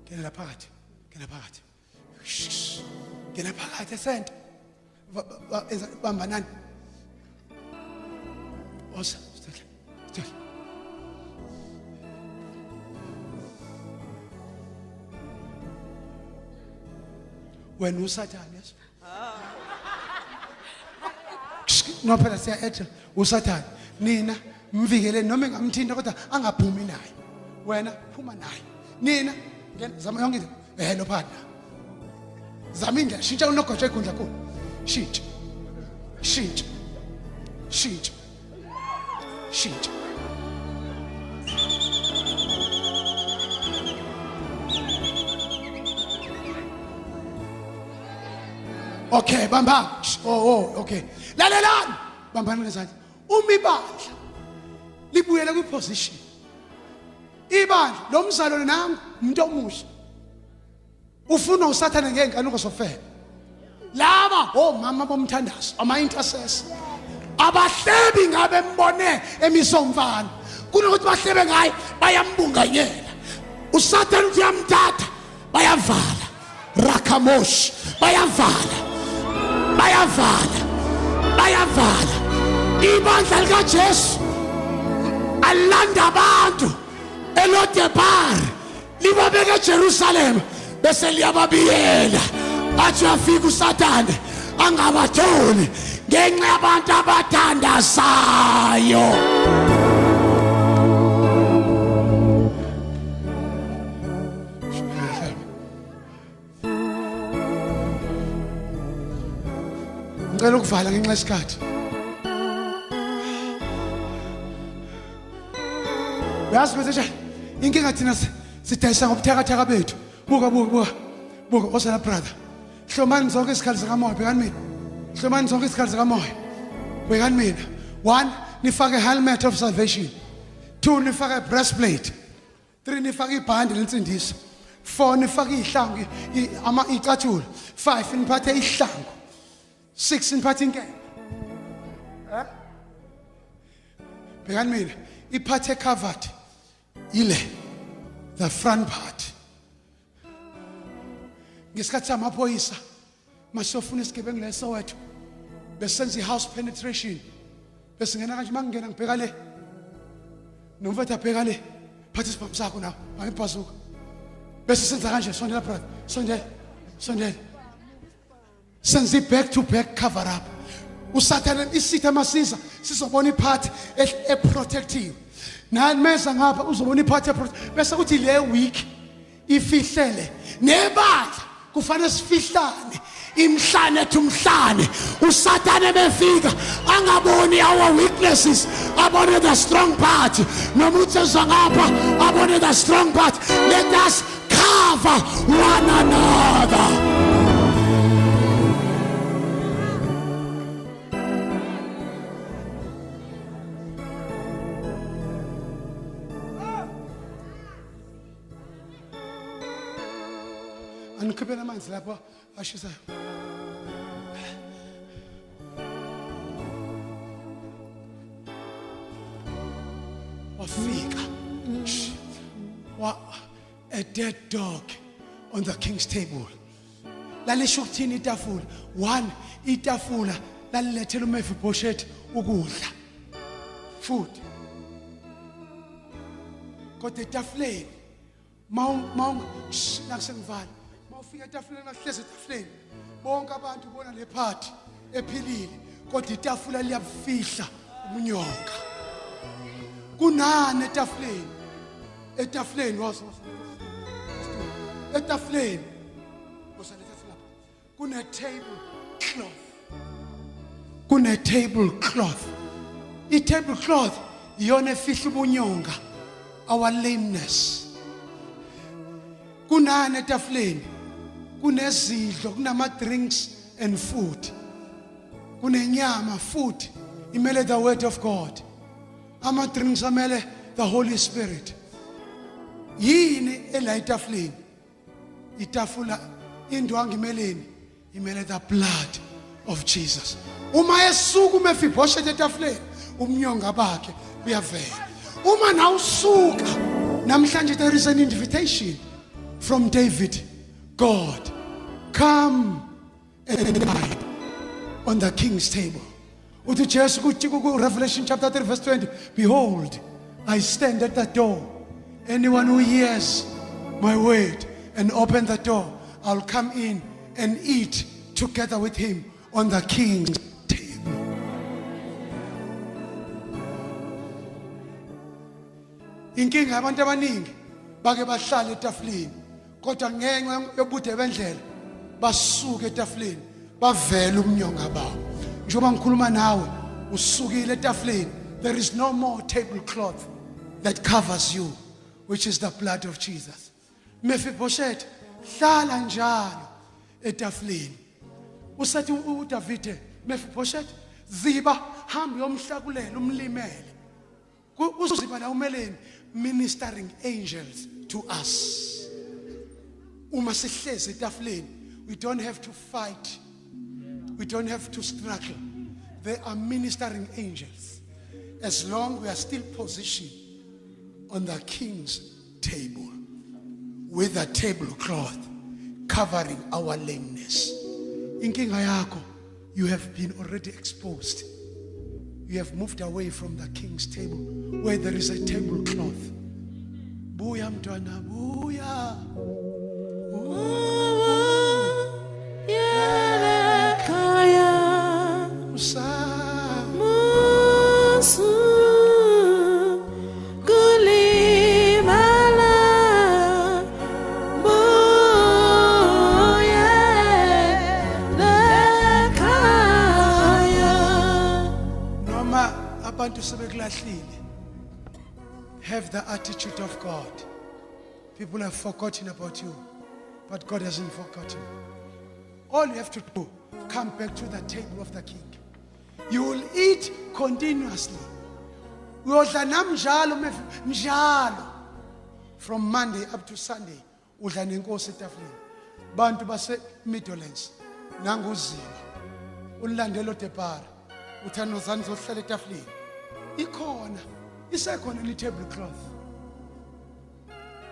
Get apart. Get apart. Send. Bambanan. What's still. When uSathane yes no phela siya uSathane nina mvikele noma engamthinta kodwa angaphumi naye wena phuma naye nina zama yonke hello partner zama indlela shintsha unogotsha igundla kulo shintsha okay bamba okay lalelani bambani ngezandla umibandla libuyele ku position ibandla lomzalo nangu umuntu omusha ufuna uSathane ngenkanuko sofela laba omama bomthandazo ama intercessor abahlebi ngabe mbone emisomfana kunokuthi bahlebe ngaye bayambunganyela uSathane uyamthatha bayavala rakamosh bayavala ibandla likaJesu alanda abantu eLodebar libabeke eJerusalem bese liyababiyela athi afika uSathane angabatholi ngenxa yabantu abathandazayo ngicela ukuvala ngenxa yesikhathi yazi manje inkinga thina sidayisa ngobuthakathaka bethu buka osana brother hlomani zonke isikhathi zikamoya bhekani mina hlomani zonke isikhathi zikamoya bhekani mina 1 nifake helmet of salvation 2 nifake breastplate 3 nifake ibhandi lensindiso 4 nifake ihlangu icathulo 5 niphathe ihlangu 6 niphathe inkemba bhekani mina iphathe covered ile the front part ngesikhathi samaphoyisa masofuna isigebengu leSoweto besenza house penetration besingena kanje mangena ngibheka le nomfethu abheka le phatha isibhamu sakho nawe angibhazuka bese senza kanje sondela brother sondela senza back to back cover up uSathane isitha masiza sizobona iphathi eprotective nameza ngapha uzobona iphathi bese kuthi le week ifihlele nebandla kufanele sifihlane imhlane ethi umhlane uSathane befika angaboni our weaknesses abone the strong part noma uthezwa ngapha abone the strong part. Let us cover one another. Anikhiphela amanzi lapho ashisayo. Wafika. A dead dog on the king's table. Lalisho ukuthini itafula? One, itafula lalilethela uMephibosheth ukudla. Food. Kodwa etafuleni nakusengivala mawufika etafuleni nahlezi etafuleni bonke abantu bona le party ephilile kodwa itafula liyafihla umunyonga. Kunani etafuleni? Etafuleni etafuleni kune tablecloth. I-tablecloth iyona efihla ubunyonga, our lameness. Kunani etafuleni? Kunezidlo, kunama drinks and food. Kunenyama, food imele the word of God. Ama drinks amele the Holy Spirit. Yini ela itafuleni? Itafula indwangu imeleni imele the blood of Jesus. Uma esuka uMephibosheth etafuleni umnyonga bakhe uyavela. Uma nawusuka namhlanje there is an invitation from David. God, come and dine on the king's table. Uthi Jesu kuthi ku Revelation chapter 3 verse 20, behold, I stand at the door. Anyone who hears my word and open the door, I'll come in and eat together with him on the king's table. Inkinga yabantu abaningi bake bahlala etafuleni kodwa ngenxa yobude bendlela basuka etafuleni bavela umnyonga bawo. Njoba ngikhuluma nawe usukile etafuleni, there is no more tablecloth that covers you, which is the blood of Jesus. Mephibosheth hlala njalo etafuleni. Usathi uDavide, Mephibosheth ziba hamba yomhlakulela umlimele. Uziba la umeleni ministering angels to us. Uma sihlezi etafuleni, we don't have to fight. We don't have to struggle. They are ministering angels. As long we are still positioned on the king's table with a tablecloth covering our lameness. Inkinga yakho, you have been already exposed. You have moved away from the king's table where there is a tablecloth. Buya mntwana, buya. Abantu sebekulahlile. Have the attitude of God. People have forgotten about you, but God hasn't forgotten. All you have to do, come back to the table of the king. You will eat continuously. Uyodla namjalo mjalo. From Monday up to Sunday, udla nenkosi etafuleni. Bantu base Midlands, nanguziba. Ulandelo Depara. Uthanozani zohlala etafuleni. Ikhona, isekhona le tablecloth.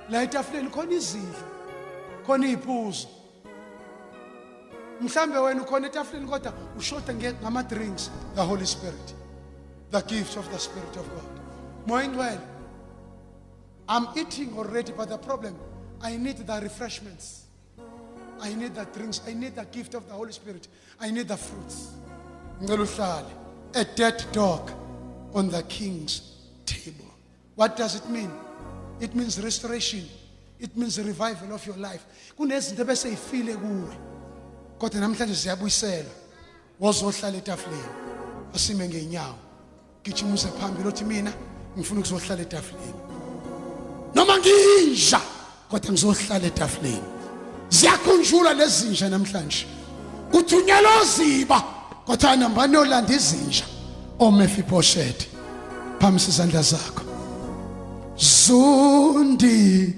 La etafuleni khona izidlo, khona iziphuzo. Mhlambe wena ukhona etafuleni kodwa ushoda ngama drinks, the Holy Spirit, the gift of the Spirit of God. Moyingcwele, I'm eating already, but the problem, I need the refreshments. I need the drinks. I need the gift of the Holy Spirit. I need the fruits. A dead dog on the king's table. What does it mean? It means restoration. It means revival of your life. Kunezinto bese ifile kuwe. kodwa namhlanje siyabuyisela wozohlala etafuleni asime ngeenyawo gijimuse phambili uthi mina ngifuna ukuzohlala etafuleni noma nginja kodwa ngizohlala etafuleni ziyakhunjula lezinja namhlanje uthunyelwa uziba kodwa nambani yolanda izinja oMefiboshethi phambi izandla zakho zundi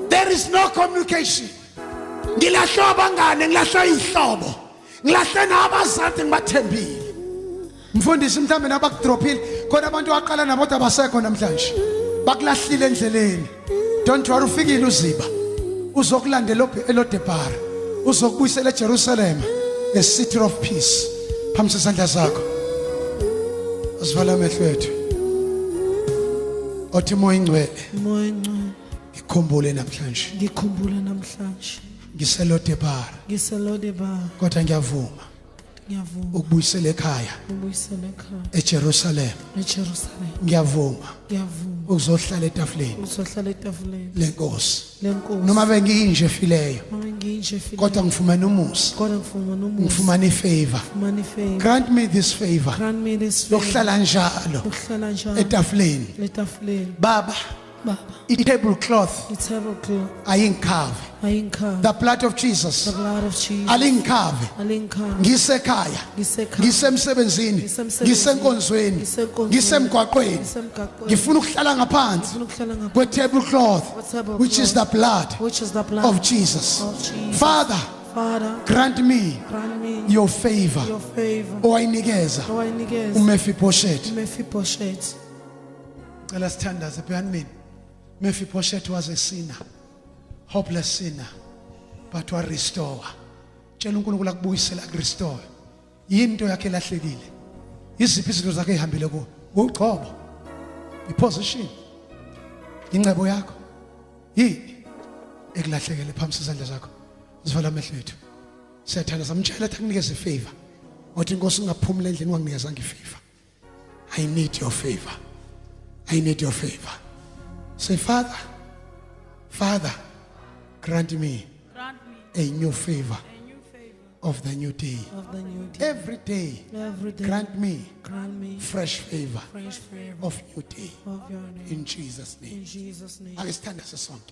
There is no communication. Ngilahlwa abangane, ngilahlwa izihlobo, ngilahle nabazali ngibathembile. Mfundisi mhlambe nabakudrophile khona abantu baqala nabo abasekho namhlanje. Bakulahlile endleleni. Don't worry ufikile uziba. Uzokulandela eLodebar. Uzokubuyisela eJerusalem, the city of peace. Phambi izandla zakho. Asivala amehlo ethu. Othi moya ingcwele ngikhumbule namhlanje ngiseLodebar kodwa ngiyavuma ukubuyisela ekhaya eJerusalem ngiyavuma ukuzohlala etafuleni lenkosi noma benginje efileyo kodwa ngifumana umusa ngifumana ifavor grant me this favor lokuhlala njalo etafuleni baba i-tablecloth ayingikhave the blood of Jesus alingikhave ngisekhaya ngisemsebenzini ngisenkonzweni ngisemgwaqweni ngifuna ukuhlala ngaphansi kwe-tablecloth which is the blood of Jesus. Father, grant me your favor owayinikeza uMefiboshethi. Cela sithandaze behind me. Mephibosheth was a sinner, hopeless sinner, but was restored. Tshela uNkulunkulu akubuyisela akurestore. Yinto yakhe lahlekile. Iziphi izinto zakhe ehambile kuwo? Ugcobo. Iposition. Ingcebo yakho. Yini ekulahlekele phambi izandla zakho? Uzivala amehlo ethu. Siyathanda samtshela ukuthi akunikeze ifavor. Wathi inkosi ungaphumula endlini wanginikeza ifavor. I need your favor. I need your favor. Say, Father, grant me a new favor of the new day. Every day, grant me fresh favor of new day. In Jesus' name. I stand as a song.